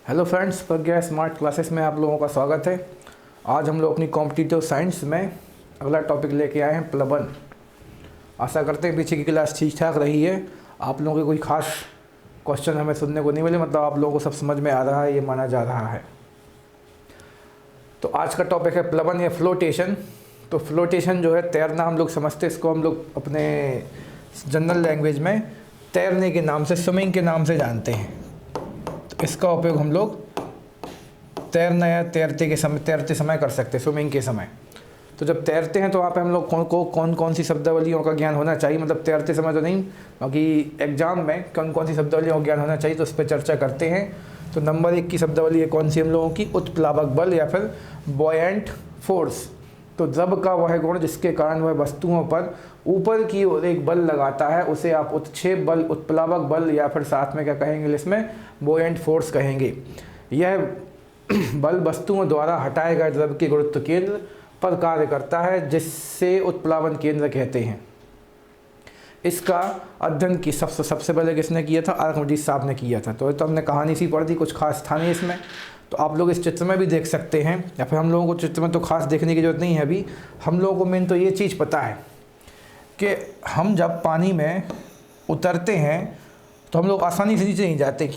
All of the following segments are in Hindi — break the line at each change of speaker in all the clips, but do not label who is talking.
हेलो फ्रेंड्स, प्रज्ञा स्मार्ट क्लासेस में आप लोगों का स्वागत है। आज हम लोग अपनी कॉम्पिटिटिव साइंस में अगला टॉपिक लेके आए हैं, प्लवन। आशा करते हैं पीछे की क्लास ठीक ठाक रही है, आप लोगों के कोई खास क्वेश्चन हमें सुनने को नहीं मिले, मतलब आप लोगों को सब समझ में आ रहा है, ये माना जा रहा है। तो आज का टॉपिक है प्लवन या फ्लोटेशन। तो फ्लोटेशन जो है तैरना, हम लोग समझते हैं इसको, हम लोग अपने जनरल लैंग्वेज में तैरने के नाम से, स्विमिंग के नाम से जानते हैं। तो इसका उपयोग हम लोग तैरना या तैरते समय कर सकते हैं, स्विमिंग के समय। तो जब तैरते हैं तो वहाँ पे हम लोग कौन कौन सी शब्दावलियों का ज्ञान होना चाहिए, मतलब तैरते समय तो नहीं, बाकी एग्जाम में कौन कौन सी शब्दावलियों का ज्ञान होना चाहिए, तो उस पर चर्चा करते हैं। तो नंबर 1 की शब्दावली है कौन सी हम लोगों की, उत्प्लावक बल या फिर बॉयंट फोर्स। तो द्रव का वह गुण जिसके कारण वह वस्तुओं पर ऊपर की ओर एक बल लगाता है, उसे आप उत्क्षेप बल, उत्प्लावक बल या फिर साथ में क्या कहेंगे इंग्लिश में, बॉयंट फोर्स कहेंगे। यह बल वस्तुओं द्वारा हटाए गए द्रव के गुरुत्व केंद्र पर कार्य करता है, जिससे उत्प्लावन केंद्र कहते हैं। इसका अध्ययन की सबसे पहले किसने किया था, आर्किमिडीज साहब ने किया था। तो हमने कहानी सी पढ़ दी, कुछ खास था नहीं इसमें। तो आप लोग इस चित्र में भी देख सकते हैं, या फिर हम लोगों को चित्र में तो खास देखने की जरूरत नहीं है अभी। हम लोगों को मेन तो ये चीज़ पता है कि हम जब पानी में उतरते हैं तो हम लोग आसानी से नीचे नहीं जाते।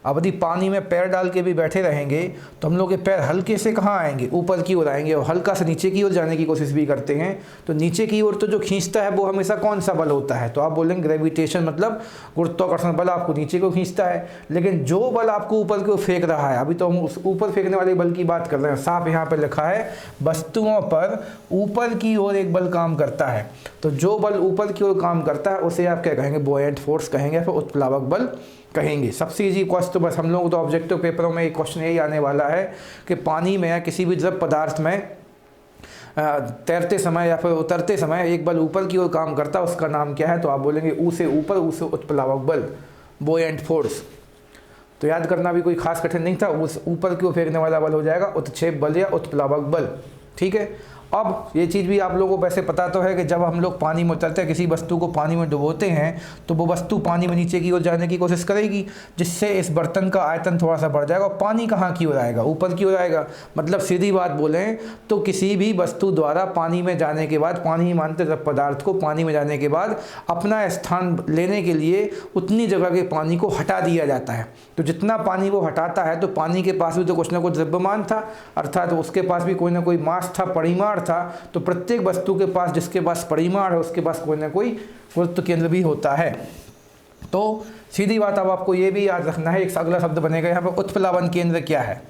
अब यदि पानी में पैर डाल के भी बैठे रहेंगे तो हम लोग के पैर हल्के से कहाँ आएंगे, ऊपर की ओर आएंगे, और हल्का से नीचे की ओर जाने की कोशिश भी करते हैं। तो नीचे की ओर तो जो खींचता है वो हमेशा कौन सा बल होता है, तो आप बोलेंगे ग्रेविटेशन, मतलब गुरुत्वाकर्षण बल आपको नीचे को खींचता है। लेकिन जो बल आपको ऊपर की ओर फेंक रहा है, अभी तो हम उस ऊपर फेंकने वाले बल की बात कर रहे हैं। साफ यहाँ पर लिखा है वस्तुओं पर ऊपर की ओर एक बल काम करता है। तो जो बल ऊपर की ओर काम करता है उसे आप क्या कहेंगे, बॉयंट फोर्स कहेंगे, फिर उत्प्लावक बल कहेंगे। सबसे इजी क्वेश्चन, तो बस हम लोग तो ऑब्जेक्टिव पेपरों में एक क्वेश्चन यही आने वाला है कि पानी में या किसी भी द्रव पदार्थ में तैरते समय या फिर उतरते समय एक बल ऊपर की ओर काम करता है, उसका नाम क्या है, तो आप बोलेंगे ऊ से ऊपर, ऊ से उत्प्लावक बल, बॉयंट फोर्स। तो याद करना भी कोई खास कठिन नहीं था, उस ऊपर की ओर फेंकने वाला बल हो जाएगा उत्क्षेप बल या उत्प्लावक बल। ठीक है। अब ये चीज़ भी आप लोगों को वैसे पता तो है कि जब हम लोग पानी में उतरते हैं, किसी वस्तु को पानी में डुबोते हैं, तो वो वस्तु पानी में नीचे की ओर जाने की कोशिश करेगी, जिससे इस बर्तन का आयतन थोड़ा सा बढ़ जाएगा और पानी कहाँ की ओर आएगा, ऊपर की ओर आएगा। मतलब सीधी बात बोलें तो किसी भी वस्तु द्वारा पानी में जाने के बाद, पानी ही मानते जब पदार्थ को, पानी में जाने के बाद अपना स्थान लेने के लिए उतनी जगह के पानी को हटा दिया जाता है। तो जितना पानी वो हटाता है, तो पानी के पास भी तो कुछ ना कुछ द्रव्यमान था, अर्थात उसके पास भी कोई ना कोई मास था, परिमाण था। तो प्रत्येक वस्तु के पास, जिसके पास परिमाण है, उसके पास कोई ना कोई गुरुत्व केंद्र भी होता है। तो सीधी बात, अब आपको ये भी याद रखना है, एक अगला शब्द बनेगा यहाँ पर, उत्प्लावन केंद्र क्या है।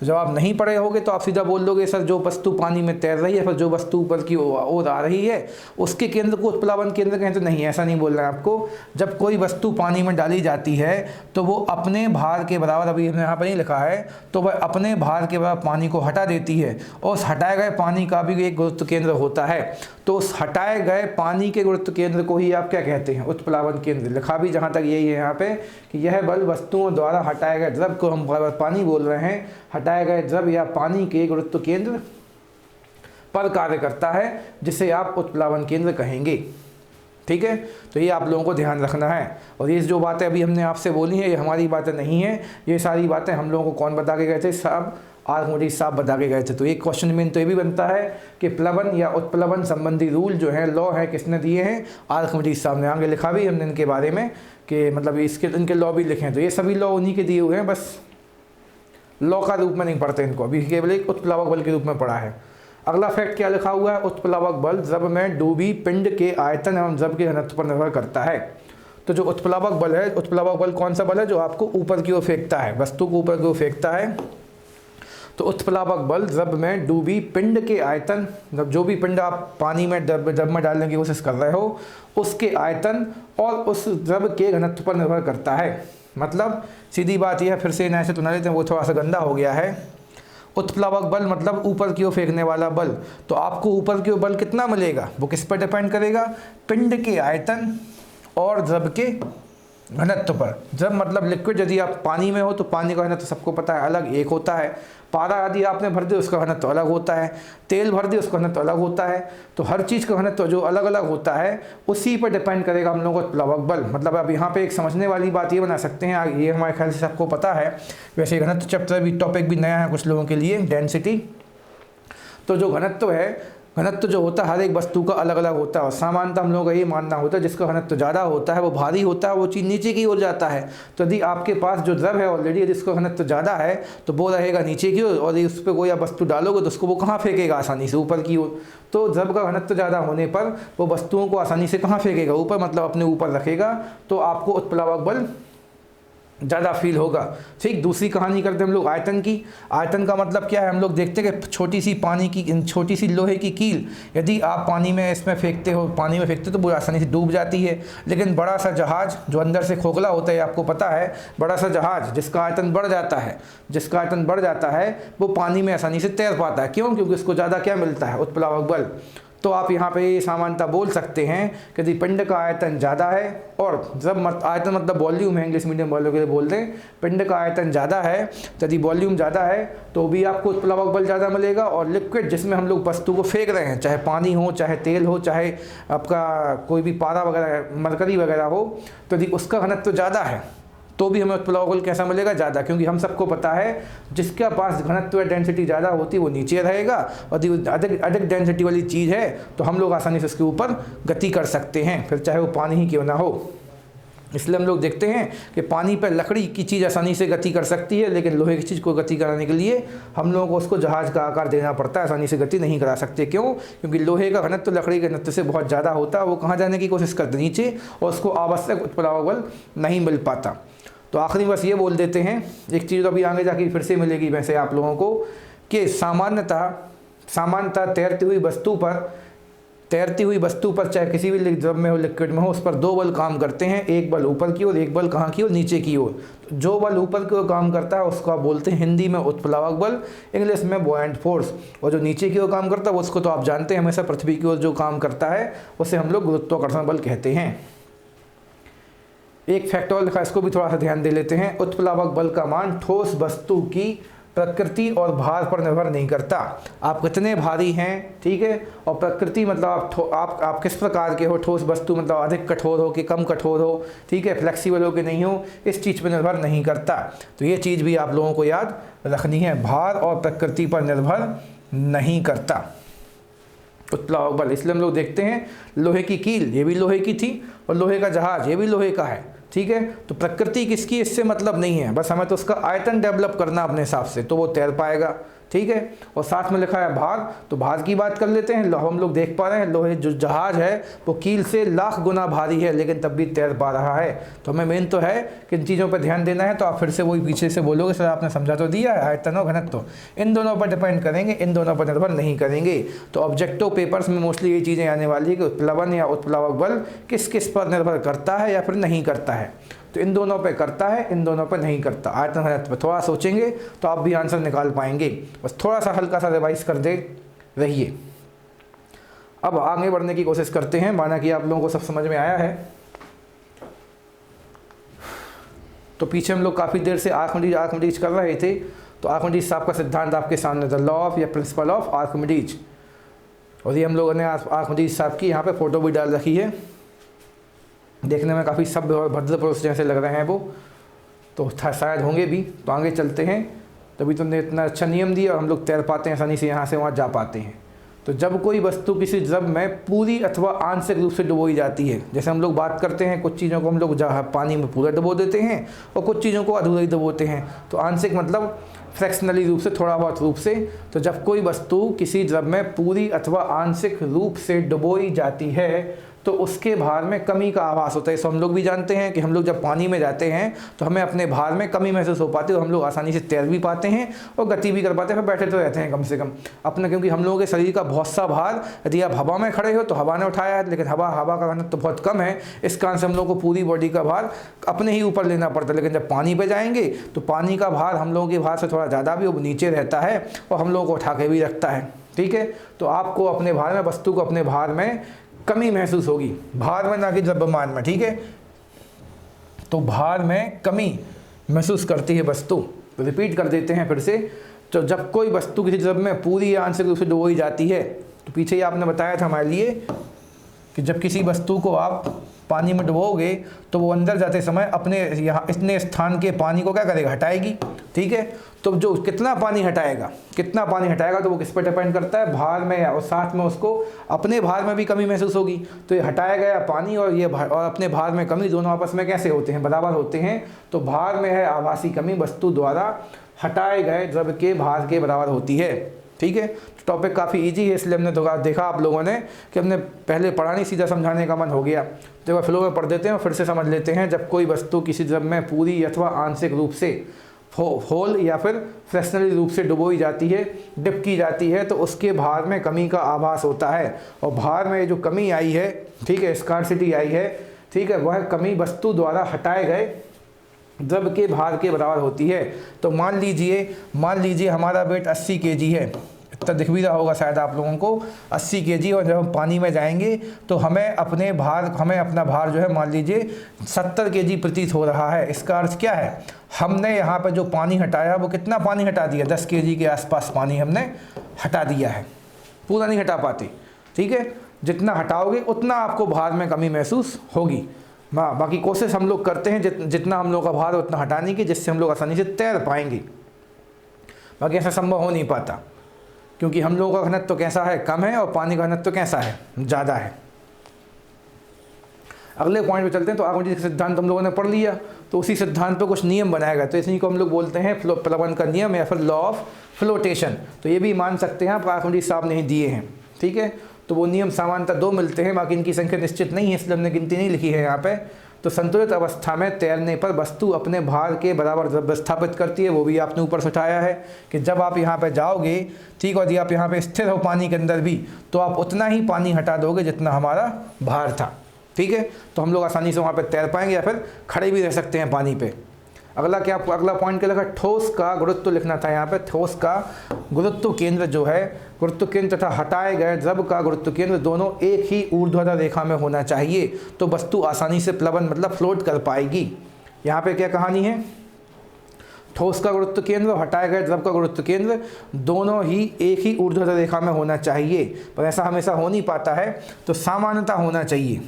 तो जब आप नहीं पढ़े होगे तो आप सीधा बोल दोगे सर जो वस्तु पानी में तैर रही है, फिर जो वस्तु ऊपर की ओर आ रही है उसके केंद्र को उत्प्लावन केंद्र कहते। नहीं, ऐसा नहीं बोलना है आपको। जब कोई वस्तु पानी में डाली जाती है तो वो अपने भार के बराबर, अभी हमने यहाँ पर नहीं लिखा है, तो वह अपने भार के बराबर पानी को हटा देती है, और उस हटाए गए पानी का भी एक गुरुत्व केंद्र होता है। तो उस हटाए गए पानी के गुरुत्व केंद्र को ही आप क्या कहते हैं, उत्प्लावन केंद्र। लिखा भी जहाँ तक यही है यहाँ पे कि यह बल वस्तुओं द्वारा हटाए गए द्रव को, हम पानी बोल रहे हैं, हटाए गए द्रव या पानी के गुरुत्व केंद्र पर कार्य करता है, जिसे आप उत्प्लावन केंद्र कहेंगे। ठीक है। तो ये आप लोगों को ध्यान रखना है। और ये जो बातें अभी हमने आपसे बोली हैं, ये हमारी बातें नहीं हैं, ये सारी बातें हम लोगों को कौन बता के गए थे, साहब आर्किमिडीज साहब बता के गए थे। तो एक क्वेश्चन में तो ये भी बनता है कि प्लवन या उत्प्लवन संबंधी रूल जो है, लॉ है, किसने दिए हैं, आर्किमिडीज साहब ने। आगे लिखा भी हमने इनके बारे में कि मतलब इनके लॉ भी लिखे हैं। तो ये सभी लॉ उन्हीं के दिए हुए हैं, बस लॉ का रूप में नहीं पढ़ते इनको, अभी केवल एक उत्प्लावक बल के रूप में पढ़ा है। अगला फैक्ट क्या लिखा हुआ है, उत्प्लावक बल द्रव में डूबी पिंड के आयतन एवं द्रव के घनत्व पर निर्भर करता है। तो जो उत्प्लावक बल है, उत्प्लावक बल कौन सा बल है, जो आपको ऊपर की ओर फेंकता है, वस्तु को ऊपर की ओर फेंकता है। तो उत्प्लावक बल द्रव में डूबी पिंड के आयतन, जब जो भी पिंड आप पानी में द्रव में डालने की कोशिश कर रहे हो, उसके आयतन और उस द्रव के घनत्व पर निर्भर करता है। मतलब सीधी बात यह है, फिर से ऐसे तो ना लेते हैं, वो थोड़ा सा गंदा हो गया है। उत्प्लावक बल मतलब ऊपर की ओर फेंकने वाला बल। तो आपको ऊपर की ओर बल कितना मिलेगा, वो किस पर डिपेंड करेगा, पिंड के आयतन और द्रव के घनत्व पर। द्रव मतलब लिक्विड, यदि आप पानी में हो तो पानी का घनत्व सबको पता है अलग एक होता है, पारा आदि आपने भर दिया उसका घनत्व अलग होता है, तेल भर दिया उसका घनत्व अलग होता है। तो हर चीज़ का घनत्व जो अलग अलग होता है उसी पर डिपेंड करेगा हम लोगों को उत्प्लावक बल। मतलब अब यहाँ पे एक समझने वाली बात ये बना सकते हैं, ये हमारे ख्याल से सबको पता है, वैसे घनत्व चैप्टर भी टॉपिक भी नया है कुछ लोगों के लिए, डेंसिटी। तो जो घनत्व है, घनत्व जो होता है हर एक वस्तु का अलग अलग होता है, और सामान्यतः हम लोगों का ये मानना होता है जिसका घनत्व ज़्यादा होता है वो भारी होता है, वो चीज़ नीचे की ओर जाता है। तो यदि आपके पास जो द्रव है ऑलरेडी जिसका घनत्व ज़्यादा है तो वो रहेगा नीचे की ओर, और उस पर कोई आप वस्तु डालोगे तो उसको वो कहाँ फेंकेगा, आसानी से ऊपर की ओर। तो द्रव का घनत्व ज़्यादा होने पर वो वस्तुओं को आसानी से कहाँ फेंकेगा, ऊपर, मतलब अपने ऊपर रखेगा, तो आपको उत्प्लावक बल ज़्यादा फील होगा। ठीक, दूसरी कहानी करते हैं हम लोग आयतन की। आयतन का मतलब क्या है, हम लोग देखते हैं कि छोटी सी पानी की, छोटी सी लोहे की कील यदि आप पानी में इसमें फेंकते हो, पानी में फेंकते हो तो वो आसानी से डूब जाती है। लेकिन बड़ा सा जहाज़ जो अंदर से खोखला होता है, आपको पता है, बड़ा सा जहाज़ जिसका आयतन बढ़ जाता है, जिसका आयतन बढ़ जाता है वो पानी में आसानी से तैर पाता है। क्यों? क्योंकि उसको ज़्यादा क्या मिलता है, उत्प्लावक बल। तो आप यहाँ पे सामान्यता बोल सकते हैं कि यदि पिंड का आयतन ज़्यादा है, और जब आयतन मतलब वॉल्यूम है, इंग्लिश मीडियम वालों के लिए बोल दें, पिंड का आयतन ज़्यादा है, यदि वॉल्यूम ज़्यादा है तो भी आपको उत्प्लावक बल ज़्यादा मिलेगा। और लिक्विड जिसमें हम लोग वस्तु को फेंक रहे हैं, चाहे पानी हो, चाहे तेल हो, चाहे आपका कोई भी पारा वगैरह, मरकरी वगैरह हो, तो यदि उसका घनत्व ज़्यादा है तो भी हमें उत्प्लावक बल कैसा मिलेगा, ज़्यादा। क्योंकि हम सबको पता है जिसके पास घनत्व डेंसिटी ज़्यादा होती है वो नीचे रहेगा, और यदि अधिक डेंसिटी वाली चीज़ है तो हम लोग आसानी से उसके ऊपर गति कर सकते हैं, फिर चाहे वो पानी ही क्यों ना हो। इसलिए हम लोग देखते हैं कि पानी पर लकड़ी की चीज़ आसानी से गति कर सकती है, लेकिन लोहे की चीज़ को गति कराने के लिए हम लोगों को उसको जहाज़ का आकार देना पड़ता है, आसानी से गति नहीं करा सकते। क्यों? क्योंकि लोहे का घनत्व लकड़ी के घनत्व से बहुत ज़्यादा होता है, वो कहाँ जाने की कोशिश करते, नीचे, और उसको आवश्यक उत्प्लावक बल नहीं मिल पाता। तो आखिरी बस ये बोल देते हैं, एक चीज़ तो अभी आगे जाके फिर से मिलेगी वैसे आप लोगों को, कि सामान्यतः तैरती हुई वस्तु पर चाहे किसी भी द्रव में हो, लिक्विड में हो, उस पर दो बल काम करते हैं, एक बल ऊपर की ओर, एक बल कहाँ की ओर, नीचे की ओर। जो बल ऊपर की ओर काम करता है उसको आप बोलते हैं हिंदी में उत्प्लावक बल, इंग्लिश में बुओयंट फोर्स। और जो नीचे की ओर काम करता है उसको तो आप जानते हैं, हमेशा पृथ्वी की ओर जो काम करता है उसे हम लोग गुरुत्वाकर्षण बल कहते हैं। एक फैक्ट और लिखा, इसको भी थोड़ा सा ध्यान दे लेते हैं। उत्प्लावक बल का मान ठोस वस्तु की प्रकृति और भार पर निर्भर नहीं करता। आप कितने भारी हैं, ठीक है, और प्रकृति मतलब आप किस प्रकार के हो, ठोस वस्तु मतलब अधिक कठोर हो कि कम कठोर हो, ठीक है, फ्लेक्सिबल हो कि नहीं हो, इस चीज़ पर निर्भर नहीं करता। तो ये चीज़ भी आप लोगों को याद रखनी है, भार और प्रकृति पर निर्भर नहीं करता उत्प्लावक बल। इसलिए हम लोग देखते हैं लोहे की कील, ये भी लोहे की थी, और लोहे का जहाज़ ये भी लोहे का है, ठीक है। तो प्रकृति किसकी इससे मतलब नहीं है, बस हमें तो उसका आयतन डेवलप करना अपने हिसाब से, तो वो तैर पाएगा, ठीक है। और साथ में लिखा है भार, तो भार की बात कर लेते हैं। हम लोग देख पा रहे हैं लोहे जो जहाज है वो कील से लाख गुना भारी है, लेकिन तब भी तैर पा रहा है। तो हमें मेन तो है कि इन चीज़ों पर ध्यान देना है। तो आप फिर से वही पीछे से बोलोगे सर आपने समझा तो दिया है, आयतन और घनत्व इन दोनों पर डिपेंड करेंगे, इन दोनों पर निर्भर नहीं करेंगे। तो ऑब्जेक्टिव पेपर्स में मोस्टली ये चीज़ें आने वाली है कि उत्प्लवन या उत्प्लावक बल किस किस पर निर्भर करता है या फिर नहीं करता है। तो इन दोनों पे करता है, इन दोनों पे नहीं करता। आयतन घनत्व पे थोड़ा सोचेंगे तो आप भी आंसर निकाल पाएंगे, बस थोड़ा सा हल्का सा रिवाइज कर दे रहिए। अब आगे बढ़ने की कोशिश करते हैं, माना कि आप लोगों को सब समझ में आया है। तो पीछे हम लोग काफ़ी देर से आर्किमिडीज कर रहे थे। तो आर्किमिडीज साहब का सिद्धांत आपके सामने, द लॉ ऑफ या प्रिंसिपल ऑफ आर्किमिडीज, और ये हम लोगों ने आर्किमिडीज साहब की यहाँ पे फोटो भी डाल रखी है। देखने में काफ़ी सभ्य और भद्र पुरुष जैसे लग रहे हैं वो, तो शायद होंगे भी। तो आगे चलते हैं। तभी तुमने इतना अच्छा नियम दिया और हम लोग तैर पाते हैं, आसानी से यहाँ से वहाँ जा पाते हैं। तो जब कोई वस्तु किसी द्रव में पूरी अथवा आंशिक रूप से डुबोई जाती है, जैसे हम लोग बात करते हैं कुछ चीज़ों को हम लोग पानी में पूरा डुबो देते हैं और कुछ चीज़ों को अधूरा ही डुबोते हैं। तो आंशिक मतलब फ्रैक्शनली रूप से, थोड़ा बहुत रूप से। तो जब कोई वस्तु किसी द्रव में पूरी अथवा आंशिक रूप से डुबोई जाती है तो उसके भार में कमी का आभास होता है। इसको हम लोग भी जानते हैं कि हम लोग जब पानी में जाते हैं तो हमें अपने भार में कमी महसूस हो पाती है, और हम लोग आसानी से तैर भी पाते हैं और गति भी कर पाते हैं, फिर बैठे तो रहते हैं कम से कम अपने, क्योंकि हम लोगों के शरीर का बहुत सा भार यदि आप हवा में खड़े हो तो हवा ने उठाया है, लेकिन हवा का घनत्व तो बहुत कम है, इस कारण से हम लोग को पूरी बॉडी का भार अपने ही ऊपर लेना पड़ता है। लेकिन जब पानी पर जाएंगे तो पानी का भार हम लोगों के भार से थोड़ा ज़्यादा भी नीचे रहता है और हम लोगों को उठा के भी रखता है, ठीक है। तो आपको अपने भार में, वस्तु को अपने भार में कमी महसूस होगी, भार में ना कि द्रव्यमान में, ठीक है। तो भार में कमी महसूस करती है वस्तु। तो रिपीट कर देते हैं फिर से। तो जब कोई वस्तु किसी द्रव में पूरी या आंशिक रूप से डुबोई जाती है, तो पीछे ही आपने बताया था हमारे लिए कि जब किसी वस्तु को आप पानी में डुबोगे तो वो अंदर जाते समय अपने यहाँ इतने स्थान के पानी को क्या करेगा, हटाएगी। ठीक है, तो जो कितना पानी हटाएगा तो वो किस पर डिपेंड करता है, भार में, और साथ में उसको अपने भार में भी कमी महसूस होगी। तो ये हटाया गया पानी और ये और अपने भार में कमी दोनों आपस में कैसे होते हैं, बराबर होते हैं। तो भार में है आभासी कमी वस्तु द्वारा हटाए गए द्रव्य के भार के बराबर होती है। ठीक है, टॉपिक काफ़ी इजी है, इसलिए हमने देखा आप लोगों ने कि हमने पहले पढ़ा नहीं, सीधा समझाने का मन हो गया। तो एक बार फ्लो में पढ़ देते हैं और फिर से समझ लेते हैं। जब कोई वस्तु किसी द्रव में पूरी अथवा आंशिक रूप से होल या फिर फ्रैक्शनली रूप से डुबोई जाती है, डिप की जाती है, तो उसके भार में कमी का आभास होता है। और भार में जो कमी आई है, ठीक है, स्कार्सिटी आई है, ठीक है, वह कमी वस्तु द्वारा हटाए गए द्रव्य के भार के बराबर होती है। तो मान लीजिए हमारा वेट 80 kg है, इतना दिख भी रहा होगा शायद आप लोगों को, 80 kg। और जब हम पानी में जाएंगे तो हमें अपना भार जो है मान लीजिए 70 kg प्रतीत हो रहा है। इसका अर्थ क्या है, हमने यहाँ पर जो पानी हटाया वो कितना पानी हटा दिया, 10 kg के आसपास पानी हमने हटा दिया है, पूरा नहीं हटा पाते। ठीक है, जितना हटाओगे उतना आपको भार में कमी महसूस होगी। बाकी कोशिश हम लोग करते हैं जितना हम लोग का भार उतना हटाने की, जिससे हम लोग आसानी से तैर पाएंगे। बाकी ऐसा संभव हो नहीं पाता, क्योंकि हम लोगों का घनत्व तो कैसा है, कम है, और पानी का घनत्व तो कैसा है, ज़्यादा है। अगले पॉइंट पे चलते हैं। तो आर्किमिडीज का सिद्धांत हम लोगों ने पढ़ लिया, तो उसी सिद्धांत पे कुछ नियम बनाया गया, तो इसी को हम लोग बोलते हैं प्लवन का नियम या फिर लॉ ऑफ फ्लोटेशन। तो ये भी मान सकते हैं आप, आर्किमिडीज साहब ने ही दिए हैं। ठीक है, तो वो नियम सामान्यतः 2 मिलते हैं, बाकी इनकी संख्या निश्चित नहीं है, इसलिए हमने गिनती नहीं लिखी है यहाँ पे। तो संतुलित अवस्था में तैरने पर वस्तु अपने भार के बराबर द्रव्य स्थापित करती है। वो भी आपने ऊपर से उठाया है कि जब आप यहाँ पे जाओगे, ठीक, और यदि आप यहाँ पे स्थिर हो पानी के अंदर भी, तो आप उतना ही पानी हटा दोगे जितना हमारा भार था। ठीक है, तो हम लोग आसानी से वहाँ पे तैर पाएंगे या फिर खड़े भी रह सकते हैं पानी पे। अगला पॉइंट क्या लिखा, ठोस का गुरुत्व लिखना था यहाँ पे। ठोस का गुरुत्व केंद्र जो है, गुरुत्व केंद्र तथा हटाए गए द्रव्य का गुरुत्व केंद्र दोनों एक ही ऊर्ध्वाधर रेखा में होना चाहिए, तो वस्तु आसानी से प्लवन मतलब फ्लोट कर पाएगी। यहाँ पे क्या कहानी है, ठोस का गुरुत्व केंद्र और हटाए गए द्रव का गुरुत्व केंद्र दोनों ही एक ही ऊर्ध्वाधर रेखा में होना चाहिए, पर ऐसा हमेशा हो नहीं पाता है, तो सामान्यता होना चाहिए।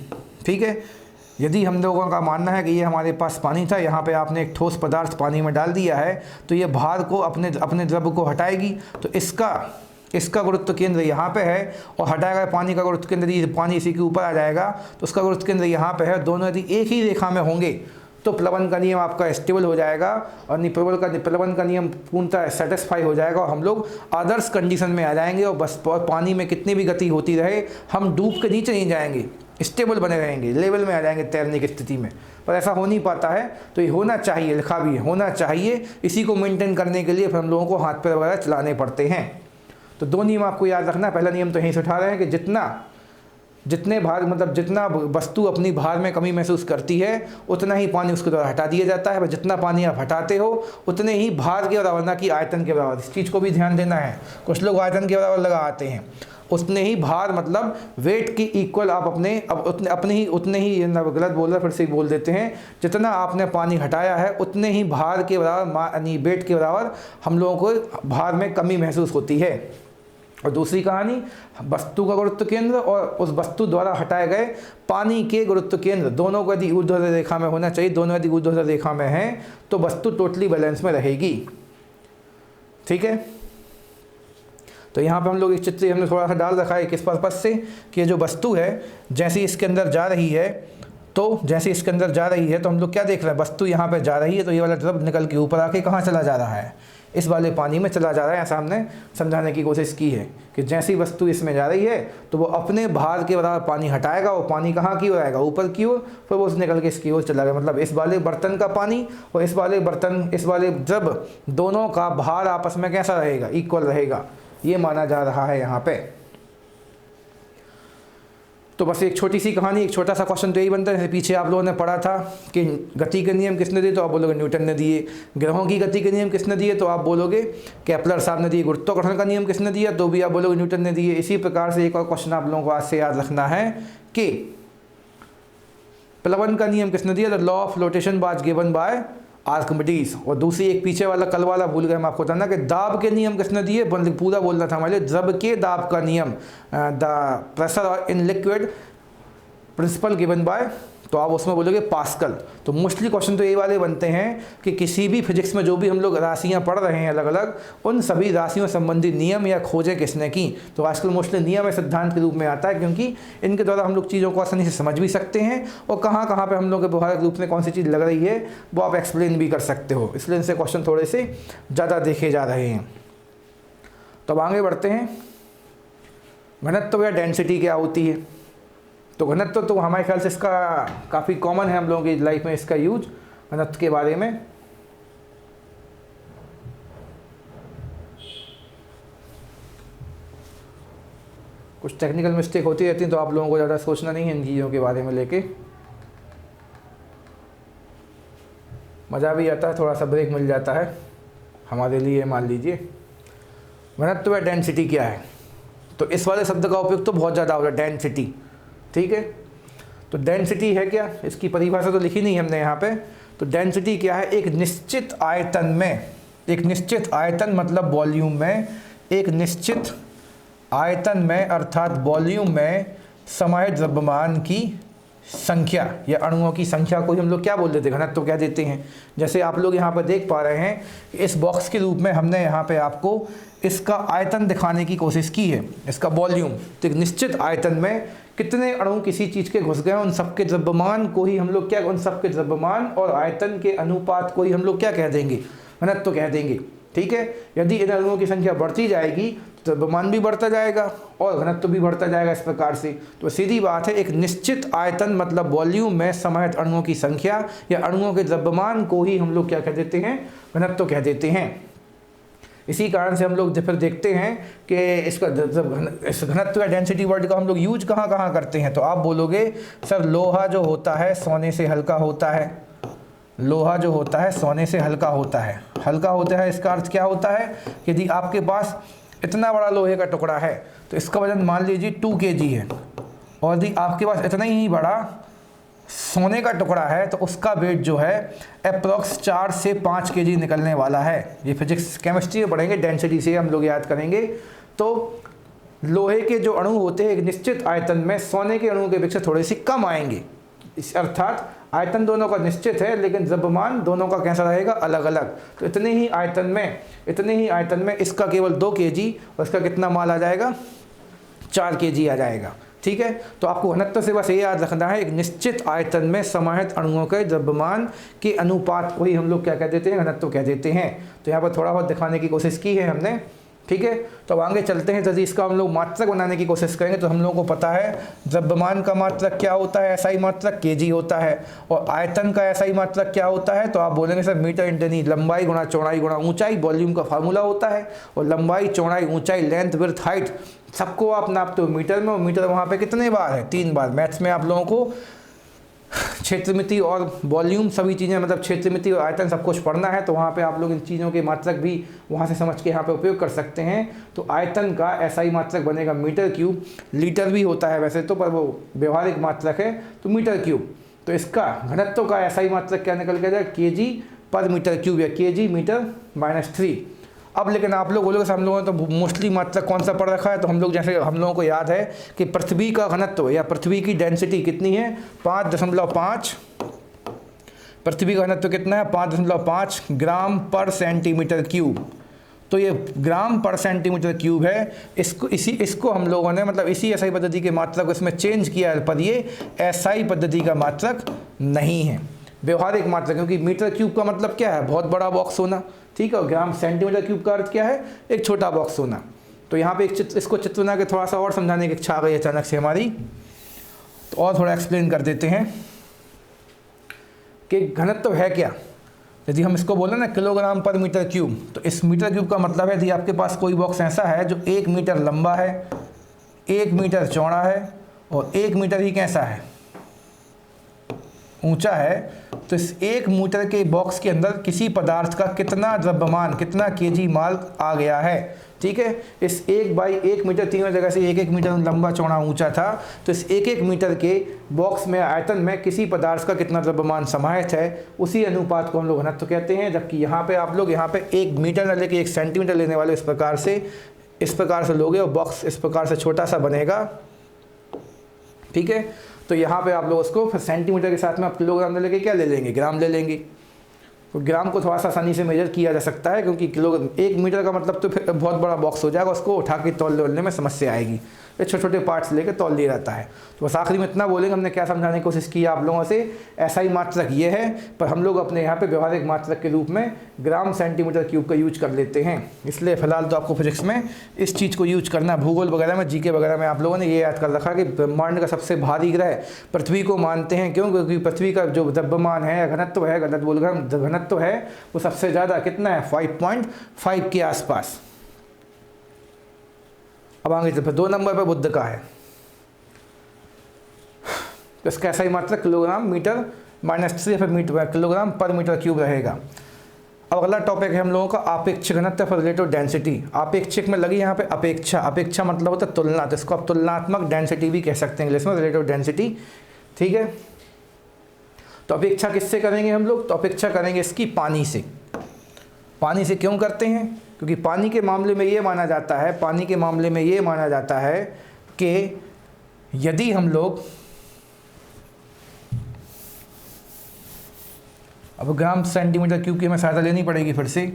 ठीक है, यदि हम लोगों का मानना है कि ये हमारे पास पानी था, यहाँ पे आपने एक ठोस पदार्थ पानी में डाल दिया है, तो ये भार को अपने द्रव्य को हटाएगी, तो इसका गुरुत्व केंद्र यहाँ पे है, और हटाया गया पानी का गुरुत्व केंद्र, यदि पानी इसी के ऊपर आ जाएगा तो उसका गुरुत्व केंद्र यहाँ पे है। दोनों यदि एक ही रेखा में होंगे तो प्लवन का नियम आपका स्टेबल हो जाएगा, और प्लवन का नियम पूर्णतः सेटिस्फाई हो जाएगा, और हम लोग आदर्श कंडीशन में आ जाएंगे। और बस पानी में कितनी भी गति होती रहे, हम डूब के नीचे नहीं जाएंगे, स्टेबल बने रहेंगे, लेवल में आ जाएंगे तैरने की स्थिति में। पर ऐसा हो नहीं पाता है, तो ये होना चाहिए, लिखा भी है होना चाहिए। इसी को मेंटेन करने के लिए फिर हम लोगों को हाथ पैर वगैरह चलाने पड़ते हैं। तो 2 नियम आपको याद रखना। पहला नियम तो यहीं से उठा रहे हैं कि जितना वस्तु अपनी भार में कमी महसूस करती है उतना ही पानी उसके द्वारा हटा दिया जाता है। जितना पानी आप हटाते हो उतने ही भार के बराबर, ना कि आयतन के बराबर। इस चीज़ को भी ध्यान देना है, कुछ लोग आयतन के बराबर लगा आते हैं। उतने ही भार मतलब वेट की इक्वल आप उतने ही गलत बोल रहा, फिर से बोल देते हैं, जितना आपने पानी हटाया है उतने ही भार के बराबर यानी वेट के बराबर हम लोगों को भार में कमी महसूस होती है। और दूसरी कहानी, वस्तु का गुरुत्व केंद्र और उस वस्तु द्वारा हटाए गए पानी के गुरुत्व केंद्र दोनों को यदि ऊर्ध्वाधर रेखा में होना चाहिए। दोनों यदि ऊर्ध्वाधर रेखा में हैं तो वस्तु टोटली बैलेंस में रहेगी। ठीक है, तो यहाँ पे हम लोग इस चित्र हमने थोड़ा सा डाल रखा है किस पर्पज से, कि जो वस्तु है जैसे इसके अंदर जा रही है, तो हम लोग क्या देख रहे हैं, वस्तु यहाँ पे जा रही है, तो ये वाला द्रव निकल के ऊपर आके कहाँ चला जा रहा है, इस वाले पानी में चला जा रहा है। ऐसा हमने समझाने की कोशिश की है कि जैसी वस्तु इसमें जा रही है तो वो अपने भार के बराबर पानी हटाएगा, वो पानी कहाँ की ओर आएगा, ऊपर की ओर, फिर वो निकल के इसकी ओर चला गया। मतलब इस वाले बर्तन का पानी और इस वाले द्रव दोनों का भार आपस में कैसा रहेगा, इक्वल रहेगा, ये माना जा रहा है यहाँ पे। तो बस एक छोटी सी कहानी, एक छोटा सा क्वेश्चन तो यही बनता है। जैसे पीछे आप लोगों ने पढ़ा था कि गति के नियम किसने दिए, तो आप बोलोगे न्यूटन ने दिए। ग्रहों की गति के नियम किसने दिए, तो आप बोलोगे केपलर साहब ने दिए। गुरुत्वाकर्षण का नियम किसने दिया, तो भी आप बोलोगे न्यूटन ने दिए। इसी प्रकार से एक और क्वेश्चन आप लोगों को आज से याद रखना है कि प्लवन का नियम किसने दिया, the law of flotation was given by Archimedes. और दूसरी एक पीछे वाला कल वाला भूल गए हम आपको बताना कि दाब के नियम किसने दिए, पूरा बोलना था हमारे लिए, द्रव के दाब का नियम, the pressure in liquid principle given by, तो आप उसमें बोलोगे पास्कल। तो मोस्टली क्वेश्चन तो ये वाले बनते हैं कि किसी भी फिजिक्स में जो भी हम लोग राशियाँ पढ़ रहे हैं अलग अलग, उन सभी राशियों संबंधी नियम या खोजें किसने की। तो आजकल मोस्टली नियम या सिद्धांत के रूप में आता है, क्योंकि इनके द्वारा हम लोग चीज़ों को आसानी से समझ भी सकते हैं और कहाँ कहाँ पे हम लोग के व्यवहारिक रूप में कौन सी चीज़ लग रही है वो आप एक्सप्लेन भी कर सकते हो। इसलिए इनसे क्वेश्चन थोड़े से ज़्यादा देखे जा रहे हैं। तो अब आगे बढ़ते हैं, घनत्व या डेंसिटी क्या होती है। तो घनत्व तो हमारे ख्याल से इसका काफ़ी कॉमन है हम लोगों की लाइफ में इसका यूज, घनत्व के बारे में। कुछ टेक्निकल मिस्टेक होती रहती हैं तो आप लोगों को ज़्यादा सोचना नहीं है इन चीज़ों के बारे में लेके, मज़ा भी आता है, थोड़ा सा ब्रेक मिल जाता है हमारे लिए। मान लीजिए घनत्व या डेंसिटी क्या है, तो इस वाले शब्द का उपयोग तो बहुत ज़्यादा होता है, डेंसिटी। ठीक है, तो डेंसिटी है क्या, इसकी परिभाषा तो लिखी नहीं हमने यहाँ पे। तो डेंसिटी क्या है, एक निश्चित आयतन में, एक निश्चित आयतन मतलब वॉल्यूम में, एक निश्चित आयतन में अर्थात वॉल्यूम में समाहित द्रव्यमान की संख्या या अणुओं की संख्या को ही हम लोग क्या बोल देते हैं, घनत्व कह देते हैं। जैसे आप लोग यहाँ पर देख पा रहे हैं, इस बॉक्स के रूप में हमने यहाँ पे आपको इसका आयतन दिखाने की कोशिश की है, इसका वॉल्यूम। तो एक निश्चित आयतन में कितने अणु किसी चीज़ के घुस गए, उन सबके द्रव्यमान को ही हम लोग क्या, उन सबके द्रव्यमान और आयतन के अनुपात को ही हम लोग क्या कह देंगे, घनत्व कह देंगे। ठीक है, यदि इन अणुओं की संख्या बढ़ती जाएगी तो द्रव्यमान भी बढ़ता जाएगा और घनत्व भी बढ़ता जाएगा इस प्रकार से। तो सीधी बात है, एक निश्चित आयतन मतलब वॉल्यूम में समाहित अणुओं की संख्या या अणुओं के द्रव्यमान को ही हम लोग क्या कह देते हैं, घनत्व कह देते हैं। इसी कारण से हम लोग फिर देखते हैं कि इसका इस घनत्व या डेंसिटी वर्ड का हम लोग यूज कहाँ कहाँ करते हैं। तो आप बोलोगे सर लोहा जो होता है सोने से हल्का होता है, लोहा जो होता है सोने से हल्का होता है। हल्का होता है इसका अर्थ क्या होता है, यदि आपके पास इतना बड़ा लोहे का टुकड़ा है तो इसका वजन मान लीजिए 2 kg है, और यदि आपके पास इतना ही बड़ा सोने का टुकड़ा है तो उसका वेट जो है अप्रॉक्स 4 से 5 kg निकलने वाला है। ये फिजिक्स केमिस्ट्री में पढ़ेंगे, डेंसिटी से हम लोग याद करेंगे। तो लोहे के जो अणु होते हैं एक निश्चित आयतन में सोने के अणुओं के अपेक्षा थोड़े से कम आएंगे। इस अर्थात आयतन दोनों का निश्चित है लेकिन द्रव्यमान दोनों का कैसा रहेगा, अलग अलग। तो इतने ही आयतन में इसका केवल 2 kg और इसका कितना माल आ जाएगा, 4 kg आ जाएगा। ठीक है, तो आपको घनत्व से बस ये याद रखना है, एक निश्चित आयतन में समाहित अणुओं के द्रव्यमान के अनुपात को ही हम लोग क्या कह देते हैं, घनत्व कह देते हैं। तो यहाँ पर थोड़ा बहुत दिखाने की कोशिश की है हमने। ठीक है, तो अब आगे चलते हैं। यदि इसका हम लोग मात्रक बनाने की कोशिश करेंगे तो हम लोगों को पता है द्रव्यमान का मात्रक क्या होता है, ऐसा ही मात्रक kg होता है, और आयतन का ऐसा ही मात्रक क्या होता है। तो आप बोलेंगे सर मीटर इंटू लंबाई गुणा चौड़ाई गुणा ऊंचाई, वॉल्यूम का फार्मूला होता है। और लंबाई चौड़ाई ऊंचाई लेंथ विड्थ हाइट सबको आप नापते हो मीटर में, और मीटर वहाँ पे कितने बार है, 3 बार। मैथ्स में आप लोगों को क्षेत्रमिति और वॉल्यूम सभी चीज़ें मतलब क्षेत्रमिति और आयतन सब कुछ पढ़ना है, तो वहाँ पे आप लोग इन चीज़ों के मात्रक भी वहाँ से समझ के यहाँ पे उपयोग कर सकते हैं। तो आयतन का ऐसा ही मात्रक बनेगा मीटर क्यूब, लीटर भी होता है वैसे तो, पर वो व्यवहारिक मात्रक है तो मीटर क्यूब। तो इसका घनत्व का ऐसा ही मात्रक क्या निकल के जाएगा, kg पर मीटर क्यूब या kg मीटर -3। अब लेकिन आप लोग बोलोगे हम लोगों ने तो मोस्टली मात्रक कौन सा पढ़ रखा है, तो हम लोग जैसे हम लोगों को याद है कि पृथ्वी का घनत्व या पृथ्वी की डेंसिटी कितनी है, 5.5। पृथ्वी का घनत्व कितना है, 5.5 ग्राम पर सेंटीमीटर क्यूब। तो ये ग्राम पर सेंटीमीटर क्यूब है। इसको हम लोगों ने मतलब इसी एसआई पद्धति के मात्रक इसमें चेंज किया है, पर ये एसआई पद्धति का मात्रक नहीं है, व्यवहारिक मात्रक। क्योंकि मीटर क्यूब का मतलब क्या है, बहुत बड़ा बॉक्स होना। ठीक है, और ग्राम सेंटीमीटर क्यूब का अर्थ क्या है, एक छोटा बॉक्स होना। तो यहाँ पे इसको चित्र बना के थोड़ा सा और समझाने की इच्छा आ गई अचानक से हमारी, तो और थोड़ा एक्सप्लेन कर देते हैं कि घनत्व है क्या। यदि हम इसको बोले ना किलोग्राम पर मीटर क्यूब, तो इस मीटर क्यूब का मतलब है यदि आपके पास कोई बॉक्स ऐसा है जो 1 मीटर लंबा है, 1 मीटर चौड़ा है और 1 मीटर ही कैसा है, ऊंचा है, तो इस 1 मीटर के बॉक्स के अंदर किसी पदार्थ का कितना द्रव्यमान, कितना केजी माल आ गया है। ठीक है, इस 1 बाई 1 मीटर तीनों जगह से 1-1 मीटर लंबा चौड़ा ऊंचा था, तो इस 1-1 मीटर के बॉक्स में आयतन में किसी पदार्थ का कितना द्रव्यमान समाहित है, उसी अनुपात को हम लोग घनत्व कहते हैं। जबकि यहाँ पे आप लोग यहाँ पे 1 मीटर न लेके 1 सेंटीमीटर लेने वाले इस प्रकार से लोगे और बॉक्स इस प्रकार से छोटा सा बनेगा। ठीक है, तो यहाँ पे आप लोग उसको फिर सेंटीमीटर के साथ में आप किलोग्राम ले लेके क्या ले लेंगे, ग्राम ले लेंगे। तो ग्राम को थोड़ा सा आसानी से मेजर किया जा सकता है, क्योंकि 1 मीटर का मतलब तो फिर बहुत बड़ा बॉक्स हो जाएगा, उसको उठा के तौलने में समस्या आएगी। ये छोटे छोटे पार्ट्स लेके तौल लिया जाता है। तो बस आखिरी में इतना बोलेंगे, हमने क्या समझाने की कोशिश की आप लोगों से, ऐसा ही मात्रक ये है, पर हम लोग अपने यहाँ पे व्यवहारिक मात्रक के रूप में ग्राम सेंटीमीटर क्यूब का यूज कर लेते हैं। इसलिए फिलहाल तो आपको फिजिक्स में इस चीज़ को यूज करना, भूगोल वगैरह में, जीके वगैरह में आप लोगों ने ये याद कर रखा कि ब्रह्मांड का सबसे भारी ग्रह पृथ्वी को मानते हैं। क्यों? क्योंकि पृथ्वी का जो द्रव्यमान है, घनत्व है वो सबसे ज़्यादा कितना है, 5.5 के आसपास। अब आगे चलते 2 नंबर पर बुध का है, तो इसका ऐसा ही मात्रक किलोग्राम मीटर -3 फिर मीटर किलोग्राम पर मीटर क्यूब रहेगा। अब अगला टॉपिक है हम लोगों का आपेक्षिक घनत्व फॉर रिलेटिव डेंसिटी। आपेक्षिक में लगी यहाँ पे अपेक्षा, अपेक्षा मतलब होता है तुलना, तो इसको आप तुलनात्मक डेंसिटी भी कह सकते हैं इंग्लिश में, रिलेटिव डेंसिटी। ठीक है, तो अपेक्षा किससे करेंगे हम लोग, तो अपेक्षा करेंगे इसकी पानी से। पानी से क्यों करते हैं? क्योंकि पानी के मामले में ये माना जाता है कि यदि हम लोग, अब ग्राम सेंटीमीटर क्यूब की हमें सहायता लेनी पड़ेगी फिर से,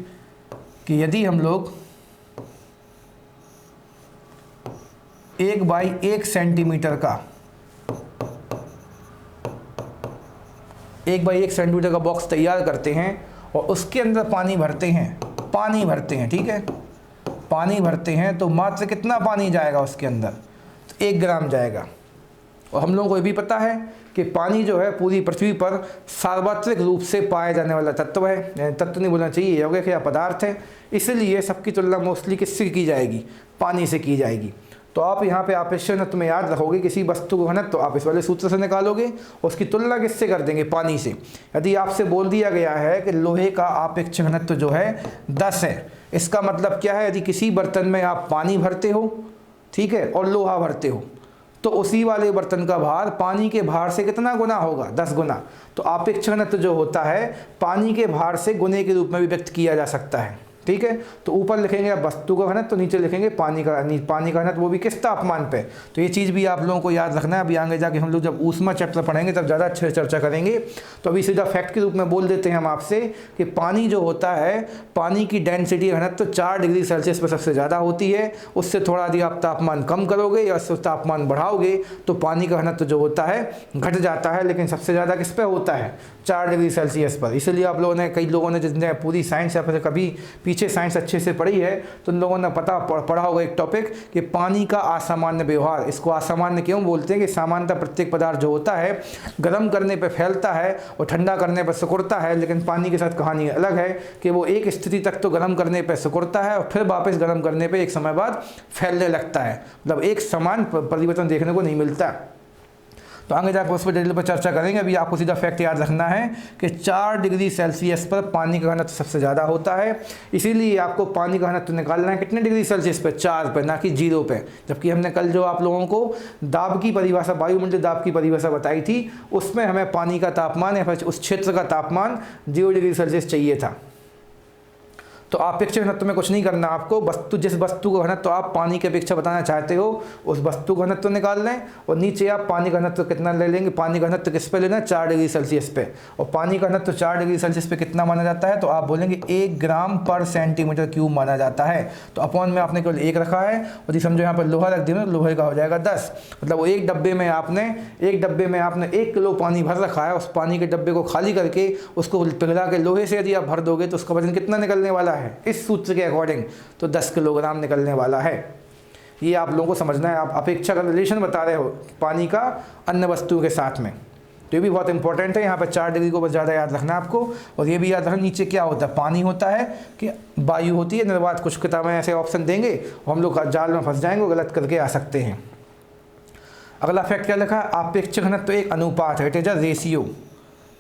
कि यदि हम लोग 1 बाई 1 सेंटीमीटर का 1 बाई 1 सेंटीमीटर का बॉक्स तैयार करते हैं और उसके अंदर पानी भरते हैं, ठीक है, पानी भरते हैं, तो मात्र कितना पानी जाएगा उसके अंदर, तो 1 ग्राम जाएगा। और हम लोगों को ये भी पता है कि पानी जो है पूरी पृथ्वी पर सार्वत्रिक रूप से पाया जाने वाला तत्व है, तत्व नहीं बोलना चाहिए, यौगिक या पदार्थ है, इसलिए सबकी तुलना मोस्टली किससे की जाएगी, पानी से की जाएगी। तो आप यहाँ पे आपेक्षिक घनत्व में याद रखोगे, किसी वस्तु को घनत्व तो आप इस वाले सूत्र से निकालोगे, उसकी तुलना किससे कर देंगे, पानी से। यदि आपसे बोल दिया गया है कि लोहे का आपेक्षिक घनत्व जो है 10 है, इसका मतलब क्या है, यदि किसी बर्तन में आप पानी भरते हो, ठीक है, और लोहा भरते हो, तो उसी वाले बर्तन का भार पानी के भार से कितना गुना होगा, 10 गुना। तो आपेक्षिक घनत्व जो होता है पानी के भार से गुने के रूप में भी व्यक्त किया जा सकता है। ठीक है, तो ऊपर लिखेंगे आप वस्तु का घनत्व, तो नीचे लिखेंगे पानी का घनत्व, वो भी किस तापमान पे। तो ये चीज़ भी आप लोगों को याद रखना है। अभी आगे जाके हम लोग जब ऊष्मा चैप्टर पढ़ेंगे तब ज़्यादा अच्छे से चर्चा करेंगे। तो अभी सीधा फैक्ट के रूप में बोल देते हैं हम आपसे कि पानी जो होता है, पानी की डेंसिटी घनत्व 4 डिग्री सेल्सियस पर सबसे ज़्यादा होती है। उससे थोड़ा यदि आप तापमान कम करोगे या उससे तापमान बढ़ाओगे तो पानी का घनत्व जो होता है घट जाता है, लेकिन सबसे ज़्यादा किस पे होता है, 4 डिग्री सेल्सियस पर। इसलिए आप लोगों ने, कई लोगों ने जिसने पूरी साइंस या फिर कभी पीछे साइंस अच्छे से पढ़ी है तो उन लोगों ने पढ़ा होगा एक टॉपिक कि पानी का असामान्य व्यवहार। इसको असामान्य क्यों बोलते हैं कि सामान्यतः प्रत्येक पदार्थ जो होता है गर्म करने पर फैलता है और ठंडा करने पर सिकुड़ता है, लेकिन पानी के साथ कहानी अलग है कि वो एक स्थिति तक तो गर्म करने पर सिकुड़ता है और फिर वापस गर्म करने पर एक समय बाद फैलने लगता है, मतलब एक समान परिवर्तन देखने को नहीं मिलता। तो आगे जाकर उस पर डिटेल पर चर्चा करेंगे। अभी आपको सीधा फैक्ट याद रखना है कि 4 डिग्री सेल्सियस पर पानी का घनत्व सबसे ज़्यादा होता है, इसीलिए आपको पानी का घनत्व निकालना है कितने डिग्री सेल्सियस पर, 4 पर, ना कि 0 पे। जबकि हमने कल जो आप लोगों को दाब की परिभाषा, वायुमंडलीय दाब की परिभाषा बताई थी, उसमें हमें पानी का तापमान या फिर उस क्षेत्र का तापमान 0 डिग्री सेल्सियस चाहिए था। तो आपेक्षिक घनत्व में कुछ नहीं करना आपको, जिस वस्तु का घनत्व आप पानी की अपेक्षा बताना चाहते हो उस वस्तु का घनत्व निकाल लें और नीचे आप पानी का घनत्व कितना ले लेंगे। पानी का घनत्व किस पे लेना है, 4 डिग्री सेल्सियस पे, और पानी का घनत्व 4 डिग्री सेल्सियस पे कितना माना जाता है, तो आप बोलेंगे 1 ग्राम पर सेंटीमीटर क्यूब माना जाता है। तो अपॉन में आपने केवल 1 रखा है, और समझो यहाँ पर लोहा रख दिया, लोहे का हो जाएगा 10, मतलब वो एक डब्बे में आपने 1 किलो पानी भर रखा है, उस पानी के डब्बे को खाली करके उसको पिघला के लोहे से यदि आप भर दोगे तो उसका वजन कितना निकलने वाला है, इस सूत्र के अकॉर्डिंग तो 10 किलोग्राम निकलने वाला है। ये आप लोगों को समझना है। आप अपेक्षा का रिलेशन बता रहे हो पानी का अन्य वस्तुओं के साथ में, तो ये भी बहुत इंपॉर्टेंट है। यहाँ पर 4 डिग्री को बस ज़्यादा याद रखना है आपको, और ये भी याद रखना नीचे क्या होता है, पानी होता है कि वायु होती है, निर्वात। कुछ किताबें ऐसे ऑप्शन देंगे और हम लोग जाल में फंस जाएंगे, गलत करके आ सकते हैं। अगला फैक्ट क्या लिखा है, आपेक्षिक घनत्व तो एक अनुपात है, इट इज अ रेशियो।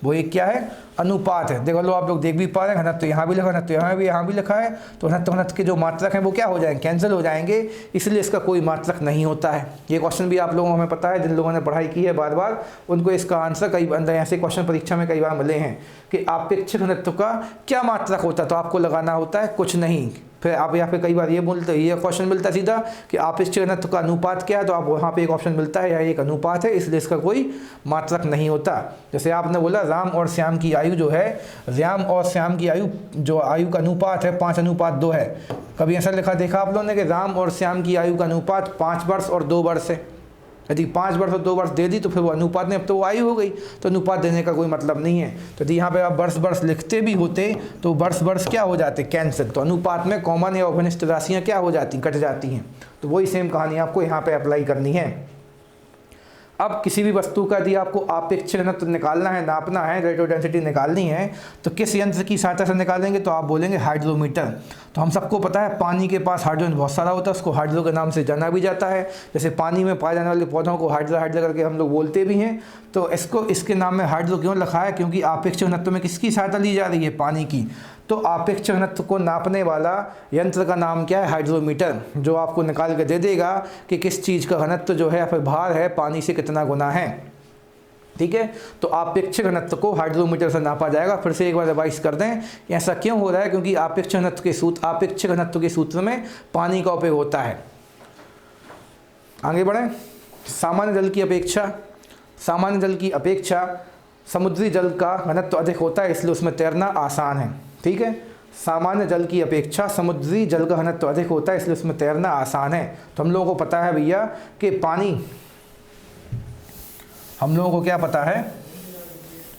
वो एक क्या है, अनुपात है। देखो लो आप लोग देख भी पा रहे हैं, घनत्व तो यहाँ भी लिखा, घनत्व तो यहाँ भी लिखा है, तो घनत्व के जो मात्रक हैं वो क्या हो जाएंगे, कैंसिल हो जाएंगे, इसलिए इसका कोई मात्रक नहीं होता है। ये क्वेश्चन भी आप लोगों को हमें पता है, जिन लोगों ने पढ़ाई की है बार बार, उनको इसका आंसर कई अंदर ऐसे क्वेश्चन परीक्षा में कई बार मिले हैं कि आपेक्षिक घनत्व का क्या मात्रक होता है, तो आपको लगाना होता है कुछ नहीं। फिर आप यहाँ पे कई बार ये बोलते, ये क्वेश्चन मिलता है सीधा कि आपेक्षिक घनत्व का अनुपात क्या है, तो आप वहाँ पे एक ऑप्शन मिलता है या एक अनुपात है, इसलिए इसका कोई मात्रक नहीं होता। जैसे आपने बोला राम और श्याम की आयु जो है, राम और श्याम की आयु जो आयु का अनुपात है 5:2 है। कभी ऐसा लिखा देखा आप लोगों ने कि राम और श्याम की आयु का अनुपात 5 वर्ष और 2 वर्ष है? यदि 5 वर्ष और 2 वर्ष दे दी तो फिर वो अनुपात नहीं, अब तो वो आयु हो गई, तो अनुपात देने का कोई मतलब नहीं है। तो यदि यहाँ पे आप वर्ष लिखते भी होते तो वर्ष क्या हो जाते, कैंसिल। तो अनुपात में कॉमन या अवनिष्ठ राशियाँ क्या हो जाती, कट जाती हैं। तो वही सेम कहानी आपको यहाँ पे अप्लाई करनी है। अब किसी भी वस्तु का यदि आपको आपेक्षिक घनत्व निकालना है, नापना है, रेट डेंसिटी निकालनी है, तो किस यंत्र की सहायता से निकालेंगे, तो आप बोलेंगे हाइड्रोमीटर। तो हम सबको पता है पानी के पास हाइड्रोजन बहुत सारा होता है, उसको हाइड्रो के नाम से जाना भी जाता है। जैसे पानी में पाए जाने वाले पौधों को हाइड्रो करके हम लोग बोलते भी हैं। तो इसके नाम में हाइड्रो क्यों लिखा है, क्योंकि आपेक्षिक घनत्व में किसकी सहायता ली जा रही है, पानी की। तो आपेक्षिक घनत्व को नापने वाला यंत्र का नाम क्या है, हाइड्रोमीटर, जो आपको निकाल के दे देगा कि किस चीज़ का घनत्व जो है या फिर भार है पानी से कितना गुना है। ठीक है, तो आपेक्षिक घनत्व को हाइड्रोमीटर से नापा जाएगा। फिर से एक बार रिवाइज कर दें, ऐसा क्यों हो रहा है, क्योंकि आपेक्षिक घनत्व के सूत्र में पानी का उपयोग होता है। आगे बढ़ें। सामान्य जल की अपेक्षा समुद्री जल का घनत्व अधिक होता है, इसलिए उसमें तैरना आसान है। ठीक है, सामान्य जल की अपेक्षा समुद्री जल का घनत्व अधिक होता है, इसलिए उसमें तैरना आसान है। तो हम लोगों को पता है भैया कि पानी, हम लोगों को क्या पता है,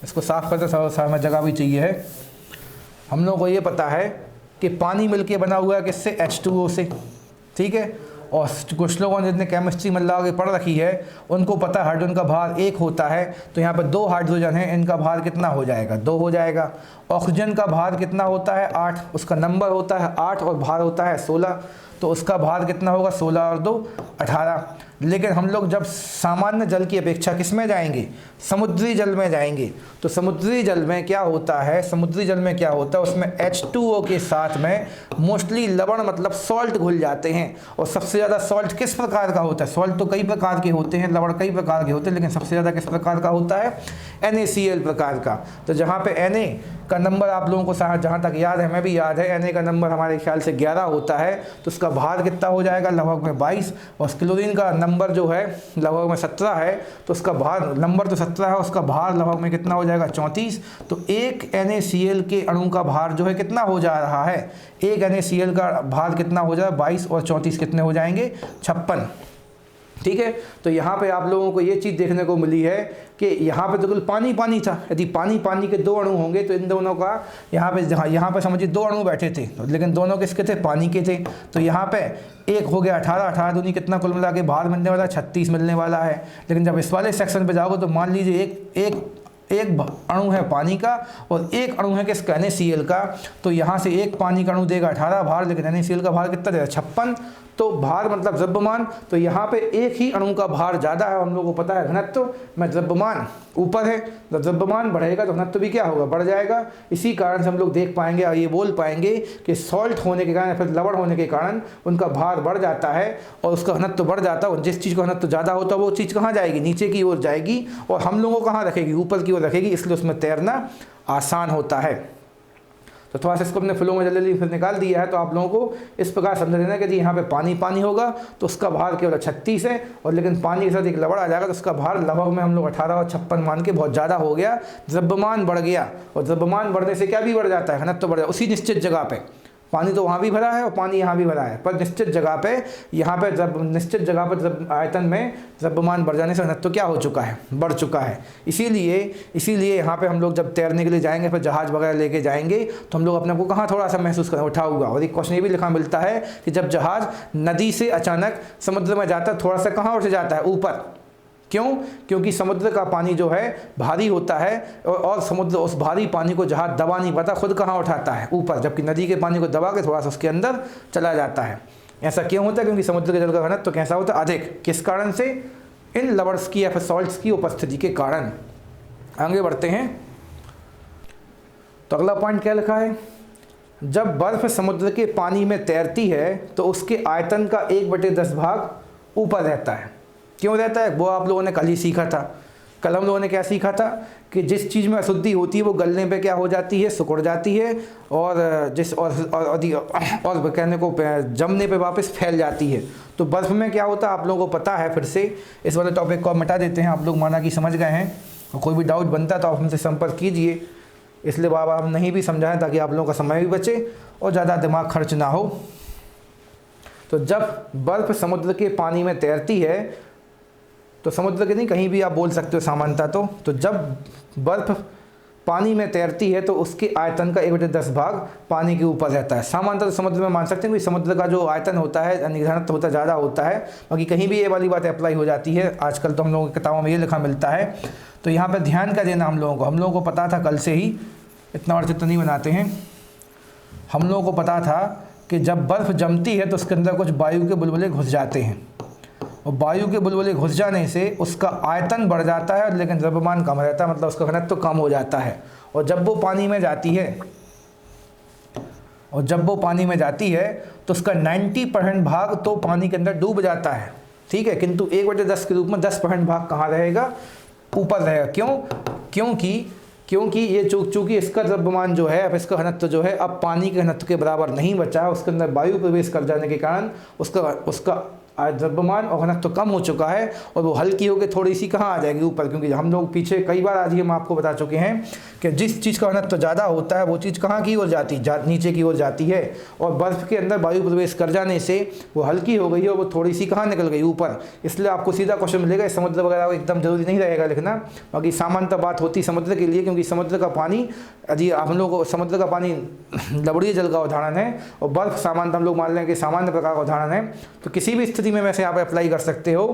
इसको साफ करते समय जगह भी चाहिए है। हम लोगों को ये पता है कि पानी मिलके बना हुआ है किससे, H2O से। ठीक है, और कुछ लोगों ने जितने केमिस्ट्री में लगा के पढ़ रखी है उनको पता है हाइड्रोजन का भार 1 होता है। तो यहाँ पर 2 हाइड्रोजन है, इनका भार कितना हो जाएगा, 2 हो जाएगा। ऑक्सीजन का भार कितना होता है, 8, उसका नंबर होता है 8 और भार होता है 16, तो उसका भार कितना होगा, 16 और 2 18। लेकिन हम लोग जब सामान्य जल की अपेक्षा किस में जाएंगे, समुद्री जल में जाएंगे, तो समुद्री जल में क्या होता है, उसमें H2O के साथ में मोस्टली लवण मतलब सॉल्ट घुल जाते हैं। और सबसे ज़्यादा सॉल्ट किस प्रकार का होता है, सॉल्ट तो कई प्रकार के होते हैं, लवण कई प्रकार के होते हैं, लेकिन सबसे ज़्यादा किस प्रकार का होता है, NaCl प्रकार का। तो जहाँ पे Na का नंबर आप लोगों को जहाँ तक याद है, हमें भी याद है, Na का नंबर हमारे ख्याल से 11 होता है, तो उसका भार कितना हो जाएगा, लगभग में 22। और क्लोरीन का नंबर जो है लगभग में 17 है, तो उसका भार, नंबर तो 17 है, उसका भार लगभग में कितना हो जाएगा, 34। तो एक NaCl के अणु का भार जो है कितना हो जा रहा है, एक NaCl का भार कितना हो जाएगा, 22 और 34 कितने हो जाएंगे, 56। ठीक है, तो यहाँ पे आप लोगों को ये चीज़ देखने को मिली है कि यहाँ पे तो बिल्कुल पानी था। यदि पानी के 2 अणु होंगे तो इन दोनों का यहाँ पे समझिए 2 अणु बैठे थे, लेकिन दोनों किसके थे, पानी के थे। तो यहाँ पे एक हो गया 18 दूनी कितना कुल मिला के भार मिलने वाला है, 36 मिलने वाला है। लेकिन जब इस वाले सेक्शन पे जाओगे तो मान लीजिए एक अणु है पानी का और एक अणु है किसका, NaCl का। तो यहाँ से एक पानी का अणु देगा 18 भार, लेकिन NaCl का भार कितना देगा, 56। तो भार मतलब द्रव्यमान, तो यहाँ पे एक ही अणु का भार ज़्यादा है। हम लोगों को पता है घनत्व में द्रव्यमान ऊपर है, तो द्रव्यमान बढ़ेगा तो घनत्व भी क्या होगा, बढ़ जाएगा। इसी कारण से हम लोग देख पाएंगे और ये बोल पाएंगे कि सॉल्ट होने के कारण या फिर लवण होने के कारण उनका भार बढ़ जाता है और उसका घनत्व बढ़ जाता है। और जिस चीज़ का घनत्व ज़्यादा होता है वो चीज़ कहाँ जाएगी, नीचे की ओर जाएगी, और हम लोगों को कहाँ रखेगी, ऊपर की ओर रखेगी, इसलिए उसमें तैरना आसान होता है। तो थोड़ा सा इसको अपने फ्लो में जल्दी फिर निकाल दिया है। तो आप लोगों को इस प्रकार समझ लेना कि यहाँ पे पानी होगा तो उसका भार केवल 36 है, और लेकिन पानी के साथ एक लवण आ जाएगा तो उसका भार लगभग में हम लोग 18 और 56 मान के बहुत ज़्यादा हो गया, द्रव्यमान बढ़ गया। और द्रव्यमान बढ़ने से क्या भी बढ़ जाता है, घनत्व तो बढ़ जाता है उसी निश्चित जगह पे। पानी तो वहाँ भी भरा है और पानी यहाँ भी भरा है, पर निश्चित जगह पे, यहाँ पे जब निश्चित जगह पर आयतन में द्रव्यमान बढ़ जाने से घनत्व क्या हो चुका है, बढ़ चुका है। इसीलिए यहाँ पे हम लोग जब तैरने के लिए जाएंगे, फिर जहाज़ वगैरह लेके जाएंगे, तो हम लोग अपने को कहाँ थोड़ा सा महसूस करें, उठा हुआ। और एक क्वेश्चन ये भी लिखा मिलता है कि जब जहाज़ नदी से अचानक समुद्र में जाता है, थोड़ा सा कहाँ उठ जाता है, ऊपर। क्यों, क्योंकि समुद्र का पानी जो है भारी होता है, और समुद्र उस भारी पानी को जहाज दबा नहीं पाता, खुद कहाँ उठाता है, ऊपर, जबकि नदी के पानी को दबा के थोड़ा सा उसके अंदर चला जाता है। ऐसा क्यों होता है, क्योंकि समुद्र के जल का घनत्व तो कैसा होता है, अधिक। किस कारण से, इन लवणस की या फिर सॉल्ट्स की उपस्थिति के कारण। आगे बढ़ते हैं। तो अगला पॉइंट क्या लिखा है, जब बर्फ़ समुद्र के पानी में तैरती है तो उसके आयतन का 1/10 भाग ऊपर रहता है। क्यों रहता है वो आप लोगों ने कल ही सीखा था। कल हम लोगों ने क्या सीखा था कि जिस चीज़ में अशुद्धि होती है वो गलने पे क्या हो जाती है, सिकुड़ जाती है, और कहने को जमने पे वापस फैल जाती है। तो बर्फ़ में क्या होता है आप लोगों को पता है। फिर से इस वाले टॉपिक को मिटा देते हैं, आप लोग माना कि समझ गए हैं, और कोई भी डाउट बनता है तो आप हमसे संपर्क कीजिए। इसलिए बाबा हम नहीं भी समझाएं ताकि आप लोगों का समय भी बचे और ज़्यादा दिमाग खर्च ना हो। तो जब बर्फ़ समुद्र के पानी में तैरती है, तो समुद्र के नहीं कहीं भी आप बोल सकते हो सामान्यता, तो जब बर्फ़ पानी में तैरती है तो उसके आयतन का 1/10 भाग पानी के ऊपर रहता है। सामान्यतः तो समुद्र में मान सकते हैं कि समुद्र का जो आयतन होता है निर्धारित होता ज़्यादा होता है, बाकी कहीं भी ये वाली बात अप्लाई हो जाती है। आजकल तो हम लोगों की किताबों में ये लिखा मिलता है। तो यहाँ पर ध्यान का देना, हम लोगों को पता था कल से ही, इतना और चित्र नहीं बनाते हैं। हम लोगों को पता था कि जब बर्फ़ जमती है तो उसके अंदर कुछ वायु के बुलबुले घुस जाते हैं, और वायु के बुलबुले घुस जाने से उसका आयतन बढ़ जाता है, लेकिन द्रव्यमान कम रहता है, मतलब उसका घनत्व तो कम हो जाता है। और जब वो पानी में जाती है तो उसका 90% भाग तो पानी के अंदर डूब जाता है, ठीक है। किंतु 1/10 के रूप में 10% भाग कहाँ रहेगा, ऊपर रहेगा। क्यों? क्योंकि ये चूँकि इसका द्रव्यमान जो है, अब इसका घनत्व जो है अब पानी के घनत्व के बराबर नहीं बचा है। उसके अंदर वायु प्रवेश कर जाने के कारण उसका द्रव्यमान और घनत्व कम हो चुका है, और वो हल्की होकर थोड़ी सी कहाँ आ जाएगी, ऊपर। क्योंकि हम लोग पीछे कई बार आज ही हम आपको बता चुके हैं कि जिस चीज़ का घनत्व ज़्यादा होता है वो चीज़ कहाँ की ओर जाती है, नीचे की ओर जाती है। और बर्फ़ के अंदर वायु प्रवेश कर जाने से वो हल्की हो गई है और वो थोड़ी सी कहाँ निकल गई, ऊपर। इसलिए आपको सीधा क्वेश्चन मिलेगा। समुद्र वगैरह एकदम जरूरी नहीं रहेगा लिखना, बाकी सामान्यतः बात होती समुद्र के लिए, क्योंकि समुद्र का पानी, यदि हम लोग को समुद्र का पानी लवणीय जल का उदाहरण है, और बर्फ़ सामान्य हम लोग मान लें कि सामान्य प्रकार का उदाहरण है। तो किसी भी स्थिति में वैसे आप अप्लाई कर सकते हो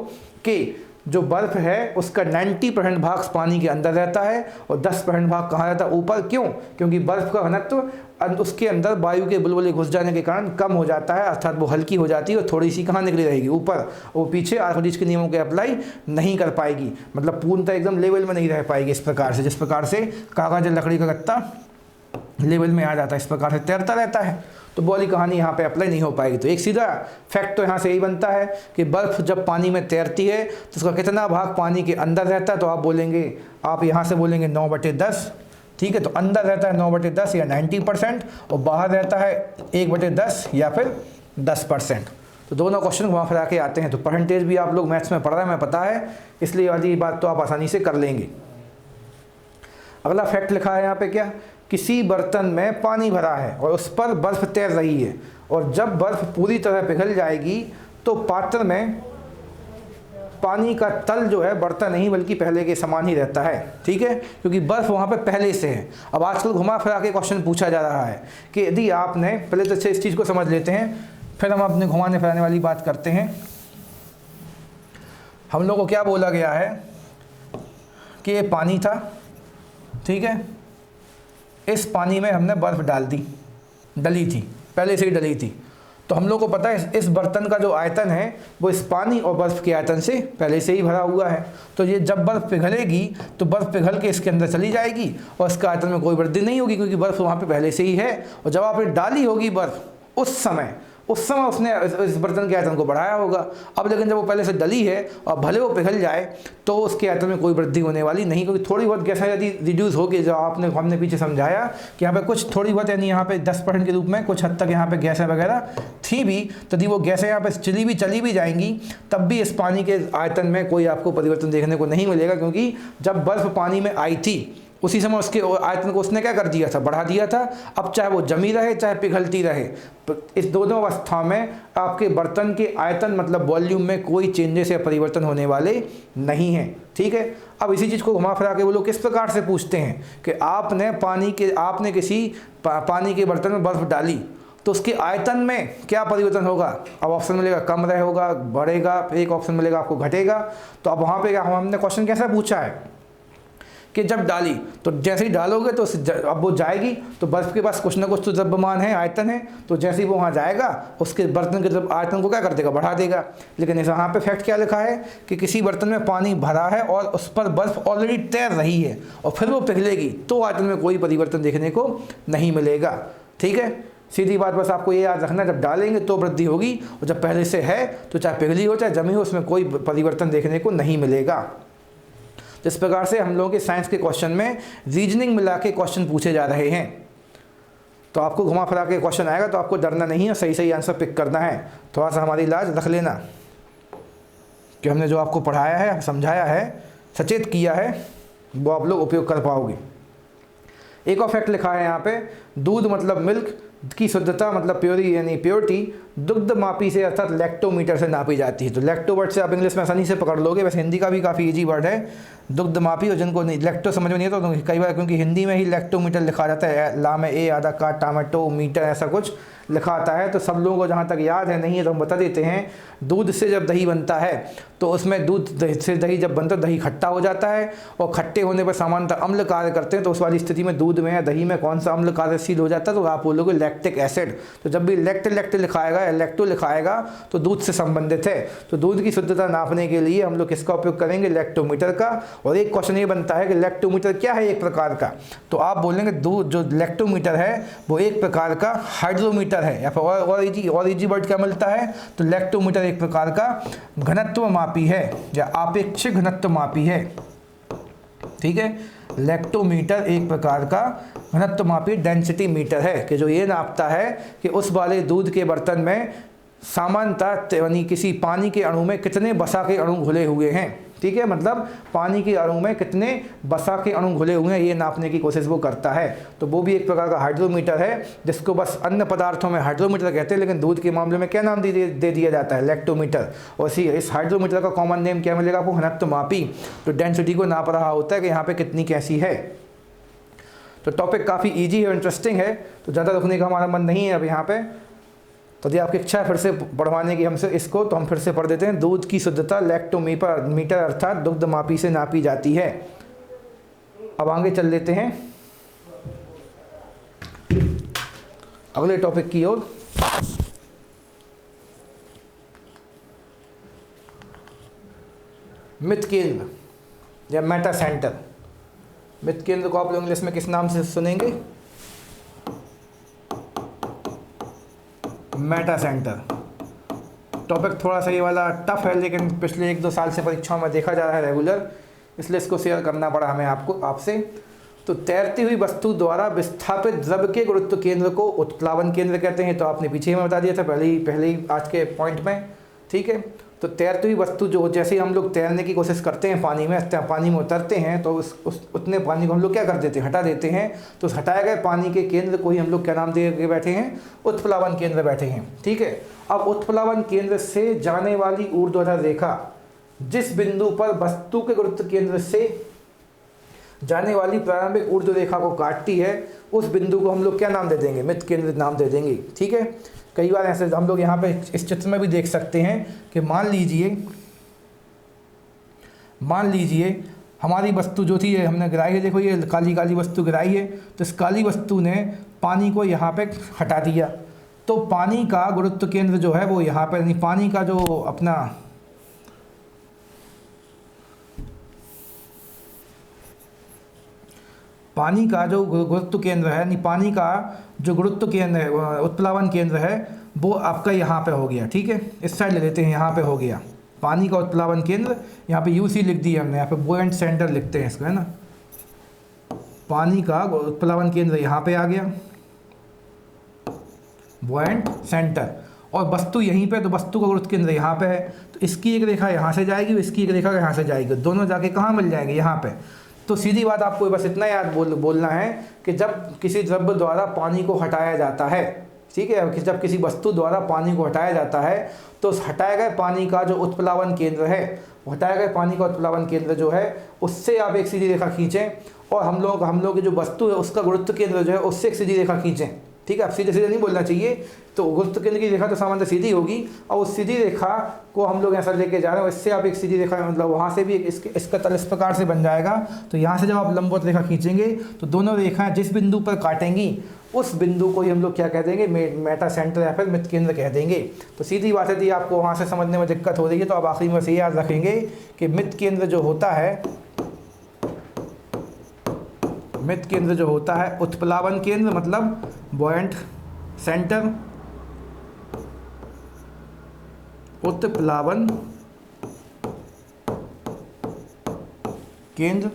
कि जो बर्फ़ है उसका 90% भाग पानी के अंदर रहता है और 10% भाग कहाँ रहता है, ऊपर। क्यों? क्योंकि बर्फ़ का घनत्व उसके अंदर वायु के बुलबुले घुस जाने के कारण कम हो जाता है, अर्थात वो हल्की हो जाती है और थोड़ी सी कहाँ निकली रहेगी, ऊपर। वो पीछे आर्किमिडीज के नियमों के अप्लाई नहीं कर पाएगी, मतलब पूर्णतः एकदम लेवल में नहीं रह पाएगी। इस प्रकार से, जिस प्रकार से कागज़ लकड़ी का गत्ता लेवल में आ जाता है, इस प्रकार से तैरता रहता है, तो वो वाली कहानी यहाँ पे अप्लाई नहीं हो पाएगी। तो एक सीधा फैक्ट तो यहाँ से यही बनता है कि बर्फ़ जब पानी में तैरती है तो उसका कितना भाग पानी के अंदर रहता है। तो आप बोलेंगे, आप यहाँ से बोलेंगे 9/10, ठीक है। तो अंदर रहता है 9/10 या 90%, और बाहर रहता है 1/10 या फिर 10%। तो दोनों क्वेश्चन घुमा फिरा के आते हैं। तो परसेंटेज भी आप लोग मैथ्स में पढ़ रहे हैं, मैं पता है, इसलिए वाली बात तो आप आसानी से कर लेंगे। अगला फैक्ट लिखा है यहाँ पे, क्या, किसी बर्तन में पानी भरा है और उस पर बर्फ़ तैर रही है, और जब बर्फ़ पूरी तरह पिघल जाएगी तो पात्र में पानी का तल जो है बढ़ता नहीं बल्कि पहले के समान ही रहता है, ठीक है, क्योंकि बर्फ़ वहाँ पे पहले से है। अब आजकल घुमा फिरा के क्वेश्चन पूछा जा रहा है कि यदि आपने, पहले तो अच्छे इस चीज़ को समझ लेते हैं, फिर हम अपने घुमाने फिराने वाली बात करते हैं। हम लोग को क्या बोला गया है कि ये पानी था, ठीक है, इस पानी में हमने बर्फ़ डली थी, पहले से ही डली थी। तो हम लोग को पता है इस बर्तन का जो आयतन है वो इस पानी और बर्फ़ के आयतन से पहले से ही भरा हुआ है। तो ये जब बर्फ़ पिघलेगी तो बर्फ़ पिघल के इसके अंदर चली जाएगी और इसका आयतन में कोई वृद्धि नहीं होगी, क्योंकि बर्फ़ वहाँ पे पहले से ही है। और जब आपने डाली होगी बर्फ़, उस समय उसने इस बर्तन के आयतन को बढ़ाया होगा। अब लेकिन जब वो पहले से डली है और भले वो पिघल जाए तो उसके आयतन में कोई वृद्धि होने वाली नहीं, क्योंकि थोड़ी बहुत गैसें यदि रिड्यूस होगी, जो हमने पीछे समझाया कि यहाँ पे कुछ थोड़ी बहुत, यानी यहाँ पे 10% के रूप में कुछ हद तक यहाँ पे गैसें वगैरह थी भी, तो यदि वो गैसें यहाँ पे चली भी जाएंगी तब भी इस पानी के आयतन में कोई आपको परिवर्तन देखने को नहीं मिलेगा, क्योंकि जब बर्फ़ पानी में आई थी उसी समय उसके आयतन को उसने क्या कर दिया था, बढ़ा दिया था। अब चाहे वो जमी रहे चाहे पिघलती रहे, इस दोनों अवस्था में आपके बर्तन के आयतन मतलब वॉल्यूम में कोई चेंजेस या परिवर्तन होने वाले नहीं हैं, ठीक है। अब इसी चीज़ को घुमा फिरा के वो लोग किस प्रकार से पूछते हैं कि आपने किसी पानी के बर्तन में बर्फ़ डाली तो उसके आयतन में क्या परिवर्तन होगा। अब ऑप्शन मिलेगा कम रहे होगा, बढ़ेगा, एक ऑप्शन मिलेगा आपको घटेगा। तो अब वहाँ पे हमने क्वेश्चन कैसा पूछा है कि जब डाली तो जैसे ही डालोगे तो अब वो जाएगी, तो बर्फ़ के पास कुछ ना कुछ तो द्रव्यमान है, आयतन है, तो जैसे ही वो वहाँ जाएगा उसके बर्तन के आयतन को क्या कर देगा, बढ़ा देगा। लेकिन यहाँ पे फैक्ट क्या लिखा है कि किसी बर्तन में पानी भरा है और उस पर बर्फ़ ऑलरेडी तैर रही है और फिर वो पिघलेगी तो आयतन में कोई परिवर्तन देखने को नहीं मिलेगा। ठीक है, सीधी बात, बस आपको ये याद रखना, जब डालेंगे तो वृद्धि होगी और जब पहले से है तो चाहे पिघली हो चाहे जमी हो उसमें कोई परिवर्तन देखने को नहीं मिलेगा। इस प्रकार से हम लोगों के साइंस के क्वेश्चन में रीजनिंग मिला के क्वेश्चन पूछे जा रहे हैं। तो आपको घुमा फिरा के क्वेश्चन आएगा तो आपको डरना नहीं है, सही सही आंसर पिक करना है। थोड़ा सा हमारी लाज रख लेना कि हमने जो आपको पढ़ाया है, समझाया है, सचेत किया है, वो आप लोग उपयोग कर पाओगे। एक और फैक्ट लिखा है यहाँ पे, दूध मतलब मिल्क की शुद्धता मतलब प्योरी यानी प्योरिटी दुग्ध मापी से अर्थात लैक्टोमीटर से नापी जाती है। तो लैक्टो वर्ड से आप इंग्लिश में आसानी से पकड़ लोगे, वैसे हिंदी का भी काफ़ी इजी वर्ड है दुग्ध मापी, और जिनको लैक्टो समझ में नहीं आता तो कई बार क्योंकि हिंदी में ही लैक्टोमीटर लिखा जाता है, ला में ए आधा का टमाटो मीटर ऐसा कुछ लिखा आता है, तो सब लोगों को जहाँ तक याद है नहीं है तो हम बता देते हैं। दूध से जब दही बनता है तो उसमें दूध से दही जब बनता है दही खट्टा हो जाता है और खट्टे होने पर सामान्यतः अम्ल कार्य करते हैं, तो उस वाली स्थिति में दूध में या दही में कौन सा अम्ल कार्यशील हो जाता है, तो आप बोलोगे लैक्टिक एसिड। तो जब भी लैक्ट लिखाएगा या लैक्टो लिखाएगा तो दूध से संबंधित है। तो दूध की शुद्धता नापने के लिए हम लोग किसका उपयोग करेंगे, लैक्टोमीटर का। और एक क्वेश्चन ये बनता है कि लैक्टोमीटर क्या है एक प्रकार का, तो आप बोलेंगे दूध जो लैक्टोमीटर है वो एक प्रकार का हाइड्रोमीटर है, या फिर और इजी वर्ड क्या मिलता है, तो लैक्टोमीटर एक प्रकार का घनत्व मापी है या आपेक्षिक घनत्व मापी है। ठीक है, लैक्टोमीटर एक प्रकार का घनत्व मापी डेंसिटी मीटर है कि जो ये नापता है कि उस वाले दूध के बर्तन में सामान्यतः यानी किसी पानी के अणु में कितने वसा के अणु घुले हुए हैं। ठीक है, मतलब पानी के अणु में कितने वसा के अणु घुले हुए हैं ये नापने की कोशिश वो करता है। तो वो भी एक प्रकार का हाइड्रोमीटर है, जिसको बस अन्य पदार्थों में हाइड्रोमीटर कहते हैं, लेकिन दूध के मामले में क्या नाम दे दिया जाता है, लैक्टोमीटर। और इस हाइड्रोमीटर का कॉमन नेम क्या मिलेगा आपको, घनत्व मापी। तो डेंसिटी को नाप रहा होता है कि यहाँ पर कितनी कैसी है। तो टॉपिक काफ़ी ईजी है, इंटरेस्टिंग है, तो ज़्यादा रुकने का हमारा मन नहीं है अब यहाँ पर। तो यदि आपकी इच्छा है फिर से पढ़वाने की हमसे इसको, तो हम फिर से पढ़ देते हैं। दूध की शुद्धता लैक्टोमीटर अर्थात दुग्ध मापी से नापी जाती है। अब आगे चल लेते हैं अगले टॉपिक की ओर। मिथ केंद्र या मेटा सेंटर। मिथ केंद्र को आप लोग इंग्लिश में किस नाम से सुनेंगे, मेटा सेंटर। टॉपिक थोड़ा सा ये वाला टफ है, लेकिन पिछले 1-2 साल से परीक्षाओं में देखा जा रहा है रेगुलर, इसलिए इसको शेयर करना पड़ा हमें आपसे। तो तैरती हुई वस्तु द्वारा विस्थापित द्रव्य के गुरुत्व केंद्र को उत्प्लावन केंद्र कहते हैं। तो आपने पीछे में बता दिया था पहले ही आज के पॉइंट में। ठीक है, तो तैरती हुई वस्तु जो जैसे ही हम लोग तैरने की कोशिश करते हैं पानी में उतरते हैं तो उतने पानी को हम लोग क्या कर देते हैं, हटा देते हैं। तो उस हटाए गए पानी के केंद्र को ही हम लोग क्या नाम दे के बैठे हैं, उत्प्लावन केंद्र बैठे हैं। ठीक है, अब उत्प्लावन केंद्र से जाने वाली ऊर्ध्वाधर रेखा जिस बिंदु पर वस्तु के गुरुत्व केंद्र से जाने वाली प्रारंभिक ऊर्ध्व रेखा को काटती है, उस बिंदु को हम लोग क्या नाम दे देंगे, मिथ केंद्र नाम दे देंगे। ठीक है, कई बार ऐसे हम लोग यहाँ पे इस चित्र में भी देख सकते हैं कि मान लीजिए हमारी वस्तु जो थी ये हमने गिराई है, देखो ये काली काली वस्तु गिराई है, तो इस काली वस्तु ने पानी को यहाँ पे हटा दिया। तो पानी का गुरुत्व केंद्र जो है वो यहाँ पर, पानी का जो अपना पानी का जो गुरुत्व केंद्र है, यानी पानी का जो गुरुत्व केंद्र है, उत्प्लावन केंद्र है, वो आपका यहाँ पे हो गया। ठीक है, इस साइड ले लेते हैं, यहाँ पे हो गया पानी का उत्प्लावन केंद्र। यहाँ पे यूसी लिख दिया हमने, यहाँ पे बुओयंट सेंटर लिखते हैं इसको, है ना। पानी का उत्प्लावन केंद्र यहाँ पे आ गया, बुओयंट सेंटर, और वस्तु यहीं पे, तो वस्तु का गुरुत्व केंद्र यहाँ पे है। तो इसकी एक रेखा यहाँ से जाएगी, इसकी एक रेखा यहाँ से जाएगी, दोनों जाके कहाँ मिल जाएंगे, यहाँ पे। तो सीधी बात आपको बस इतना याद बोलना है कि जब किसी द्रव्य द्वारा पानी को हटाया जाता है, ठीक है, जब किसी वस्तु द्वारा पानी को हटाया जाता है तो उस हटाए गए पानी का जो उत्प्लावन केंद्र है, हटाए गए पानी का उत्प्लावन केंद्र जो है उससे आप एक सीधी रेखा खींचें, और हम लोग की जो वस्तु है उसका गुरुत्व केंद्र जो है उससे एक सीधी रेखा खींचें। ठीक है, अब सीधे सीधे नहीं बोलना चाहिए। तो गुरुत्व केंद्र की रेखा तो सामान्य सीधी होगी, और उस सीधी रेखा को हम लोग ऐसा लेके जा रहे हैं, इससे आप एक सीधी रेखा मतलब वहाँ से भी इसका तल इस प्रकार से बन जाएगा। तो यहाँ से जब आप लंबवत रेखा खींचेंगे तो दोनों रेखाएं जिस बिंदु पर काटेंगी उस बिंदु को ही हम लोग क्या कह देंगे, मेटा सेंटर या फिर मृत केंद्र कह देंगे। तो सीधी बात है, आपको वहाँ से समझने में दिक्कत हो रही है तो आप आखिरी में से याद रखेंगे कि मृत केंद्र जो होता है, मृत केंद्र जो होता है, उत्प्लावन केंद्र मतलब बॉयंट सेंटर, उत्प्लावन केंद्र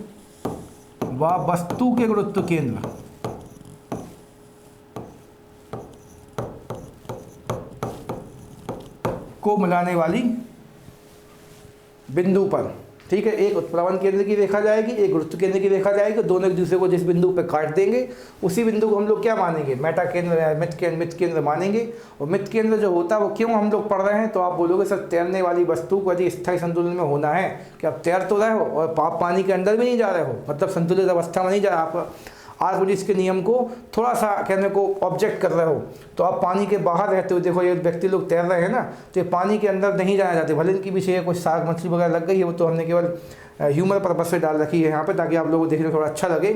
व वस्तु के गुरुत्व केंद्र को मिलाने वाली बिंदु पर, ठीक है, एक उत्प्लावन केंद्र की रेखा जाएगी, एक गुरुत्व केंद्र की रेखा जाएगी, दोनों एक दूसरे को जिस बिंदु पे काट देंगे उसी बिंदु को हम लोग क्या मानेंगे, मेटा केंद्र या मृत केंद्र मानेंगे। और मृत केंद्र जो होता है वो क्यों हम लोग पढ़ रहे हैं, तो आप बोलोगे सर तैरने वाली वस्तु को यदि स्थायी संतुलन में होना है कि आप तैर तो रहे हो और आप पानी के अंदर भी नहीं जा रहे हो, मतलब संतुलित अवस्था में नहीं जा रहे, आप आर्किमिडीज के नियम को थोड़ा सा कहने को ऑब्जेक्ट कर रहे हो, तो आप पानी के बाहर रहते हो। देखो ये व्यक्ति लोग तैर रहे हैं ना, तो ये पानी के अंदर नहीं जाना चाहते, भले इनकी विषय कोई साग मछली वगैरह लग गई है, वो तो हमने केवल ह्यूमर पर्पस से डाल रखी है यहाँ पे ताकि आप लोगों को देखने में थोड़ा अच्छा लगे।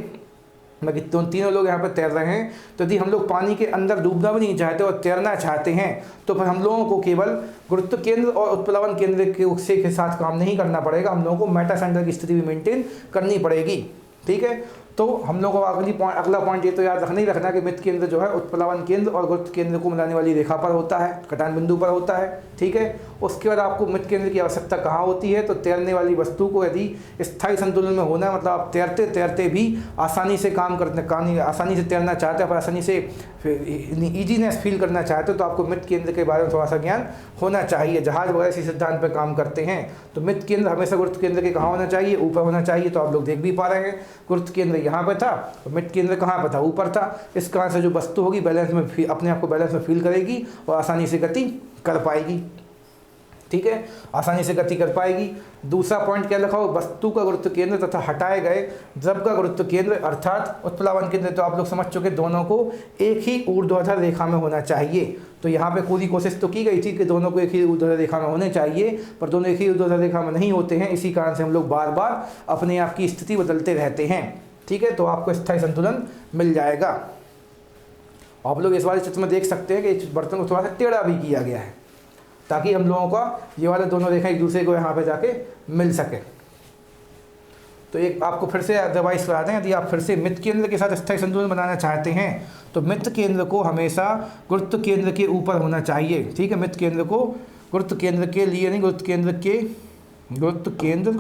बाकी तीनों लोग यहाँ पर तैर रहे हैं, तो यदि हम लोग पानी के अंदर डूबना भी नहीं चाहते और तैरना चाहते हैं तो फिर हम लोगों को केवल गुरुत्व केंद्र और उत्प्लावन केंद्र के साथ काम नहीं करना पड़ेगा, हम लोगों को मेटा सेंटर की स्थिति भी मेंटेन करनी पड़ेगी, ठीक है। तो हम लोग को अगला पॉइंट ये तो याद रखना ही रखना कि मृत केंद्र जो है उत्प्लावन केंद्र और गुरुत्व केंद्र को मिलाने वाली रेखा पर होता है, कटान बिंदु पर होता है, ठीक है। उसके बाद आपको मृत केंद्र की आवश्यकता कहाँ होती है, तो तैरने वाली वस्तु को यदि स्थायी संतुलन में होना है, मतलब आप तैरते तैरते भी आसानी से काम करते, आसानी से तैरना चाहते हैं पर आसानी से ईजीनेस फील करना चाहते हो, तो आपको मृत केंद्र के बारे में थोड़ा सा ज्ञान होना चाहिए। जहाज वगैरह इसी सिद्धांत पर काम करते हैं, तो मृत केंद्र हमेशा गुरुत्व केंद्र के कहाँ होना चाहिए, ऊपर होना चाहिए। तो आप लोग देख भी पा रहे हैं गुरुत्व केंद्र यहाँ पर था और मृत केंद्र कहाँ पर था, ऊपर था। इस कारण से जो वस्तु होगी बैलेंस में अपने आप को बैलेंस में फील करेगी और आसानी से गति कर पाएगी, ठीक है, आसानी से गति कर पाएगी। दूसरा पॉइंट क्या लिखा हो, वस्तु का गुरुत्व केंद्र तथा हटाए गए द्रव का गुरुत्व केंद्र अर्थात उत्प्लावन केंद्र, तो आप लोग समझ चुके, दोनों को एक ही ऊर्ध्वाधर रेखा में होना चाहिए। तो यहाँ पे पूरी कोशिश तो की गई थी कि दोनों को एक ही ऊर्ध्वाधर रेखा में होने चाहिए, पर दोनों एक ही ऊर्ध्वाधर रेखा में नहीं होते हैं, इसी कारण से हम लोग बार बार अपने आप की स्थिति बदलते रहते हैं, ठीक है। तो आपको स्थायी संतुलन मिल जाएगा। आप लोग इस वाले चित्र में देख सकते हैं कि इस बर्तन को थोड़ा सा टेढ़ा भी किया गया है ताकि हम लोगों का ये वाले दोनों रेखा एक दूसरे को यहाँ पे जाके मिल सके। तो एक आपको फिर से रिवाइज करा दें, यदि आप फिर से मृत केंद्र के साथ स्थायी संतुलन बनाना चाहते हैं तो मृत केंद्र को हमेशा गुरुत्व केंद्र के ऊपर होना चाहिए, ठीक है। मृत केंद्र को गुरुत्व केंद्र के लिए नहीं, गुरुत्व केंद्र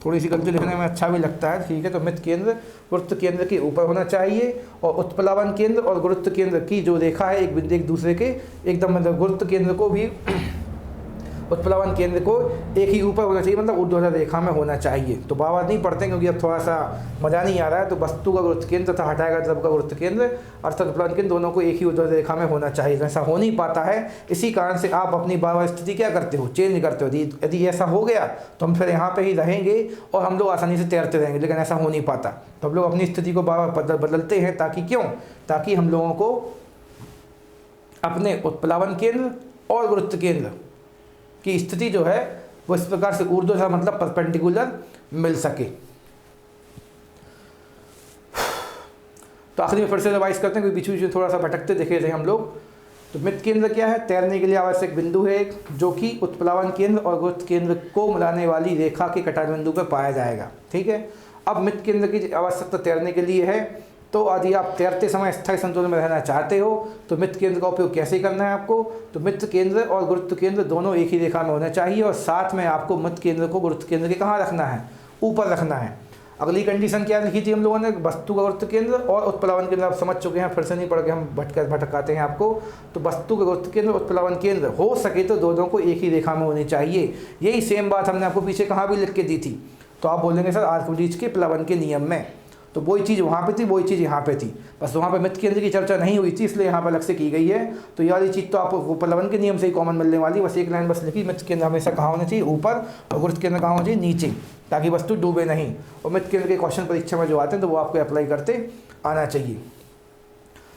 थोड़ी सी गलती लिखने में अच्छा भी लगता है, ठीक है। तो मृत केंद्र गुरुत्व केंद्र के ऊपर होना चाहिए और उत्प्लावन केंद्र और गुरुत्व केंद्र की जो रेखा है एक दूसरे के एकदम, मतलब गुरुत्व केंद्र को भी उत्प्लावन केंद्र को एक ही ऊपर होना चाहिए, मतलब ऊर्ध्वाधर रेखा में होना चाहिए। तो बाबा नहीं पढ़ते क्योंकि अब थोड़ा सा मज़ा नहीं आ रहा है। तो वस्तु का गुरुत्व केंद्र तथा हटाएगा द्रव का गुरुत्व केंद्र अर्थात उत्प्लावन केंद्र दोनों को एक ही ऊर्ध्वाधर रेखा में होना चाहिए। ऐसा हो नहीं पाता है, इसी कारण से आप अपनी बार बार स्थिति क्या करते हो, चेंज करते हो। यदि ऐसा हो गया तो हम फिर यहाँ पर ही रहेंगे और हम लोग आसानी से तैरते रहेंगे, लेकिन ऐसा हो नहीं पाता। तो हम लोग अपनी स्थिति को बार बार बदलते हैं ताकि हम लोगों को अपने उत्प्लावन केंद्र और गुरुत्व केंद्र की स्थिति जो है वो इस प्रकार से ऊर्ध्वाधर मतलब परपेंडिकुलर मिल सके। तो आखिरी में फिर से रिवाइज करते हैं क्योंकि बीच बीच में थोड़ा सा भटकते दिखे थे हम लोग। तो मृत केंद्र क्या है, तैरने के लिए आवश्यक बिंदु है एक, जो कि उत्प्लावन केंद्र और गुरुत्व केंद्र को मिलाने वाली रेखा के कटान बिंदु पर पाया जाएगा, ठीक है। अब मृत केंद्र की आवश्यकता तैरने के लिए है, तो यदि आप तैरते समय स्थायी संतुलन में रहना चाहते हो तो मृत केंद्र का उपयोग कैसे करना है आपको, तो मृत केंद्र और गुरुत्व केंद्र दोनों एक ही रेखा में होना चाहिए और साथ में आपको मृत केंद्र को गुरुत्व केंद्र के कहाँ रखना है, ऊपर रखना है। अगली कंडीशन क्या लिखी थी हम लोगों ने, वस्तु का गुरुत्व केंद्र और उत्प्लावन केंद्र आप समझ चुके हैं, फिर से नहीं पढ़ के हम भटकाते हैं आपको। तो वस्तु का गुरुत्व केंद्र उत्प्लावन केंद्र हो सके तो दोनों को एक ही रेखा में होनी चाहिए। यही सेम बात हमने आपको पीछे कहाँ भी लिख के दी थी। तो आप बोलेंगे सर आर्किमिडीज के प्लवन के नियम में, तो वही चीज़ वहाँ पे थी, वही चीज़ यहाँ पे थी, बस वहाँ पे मृत केंद्र की चर्चा नहीं हुई थी इसलिए यहाँ पर अलग से की गई है। तो ये वाली चीज़ तो आपको प्लवन के नियम से ही कॉमन मिलने वाली, बस एक लाइन बस लिखी, मृत केंद्र हमेशा कहाँ होना चाहिए, ऊपर, और गुरुत्व केंद्र कहाँ होना चाहिए, नीचे, ताकि वस्तु डूबे नहीं। और मृत केंद्र के क्वेश्चन परीक्षा में जो आते हैं तो वो आपको अप्लाई करते आना चाहिए।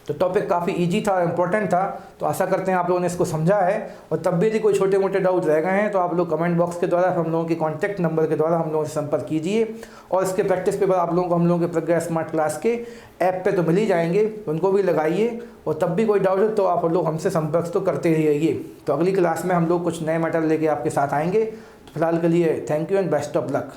तो टॉपिक काफ़ी इजी था, इम्पोर्टेंट था। तो आशा करते हैं आप लोगों ने इसको समझा है। और तब भी यदि कोई छोटे मोटे डाउट रह गए हैं तो आप लोग कमेंट बॉक्स के द्वारा, हम लोगों के कॉन्टैक्ट नंबर के द्वारा हम लोगों से संपर्क कीजिए। और इसके प्रैक्टिस पेपर आप लोगों को हम लोगों के प्रज्ञा स्मार्ट क्लास के ऐप पे तो मिल ही जाएंगे, उनको भी लगाइए। और तब भी कोई डाउट हो तो आप लोग हमसे संपर्क तो करते ही रहिए। तो अगली क्लास में हम लोग कुछ नए मैटर लेके आपके साथ आएंगे। तो फिलहाल के लिए thank you and best of luck.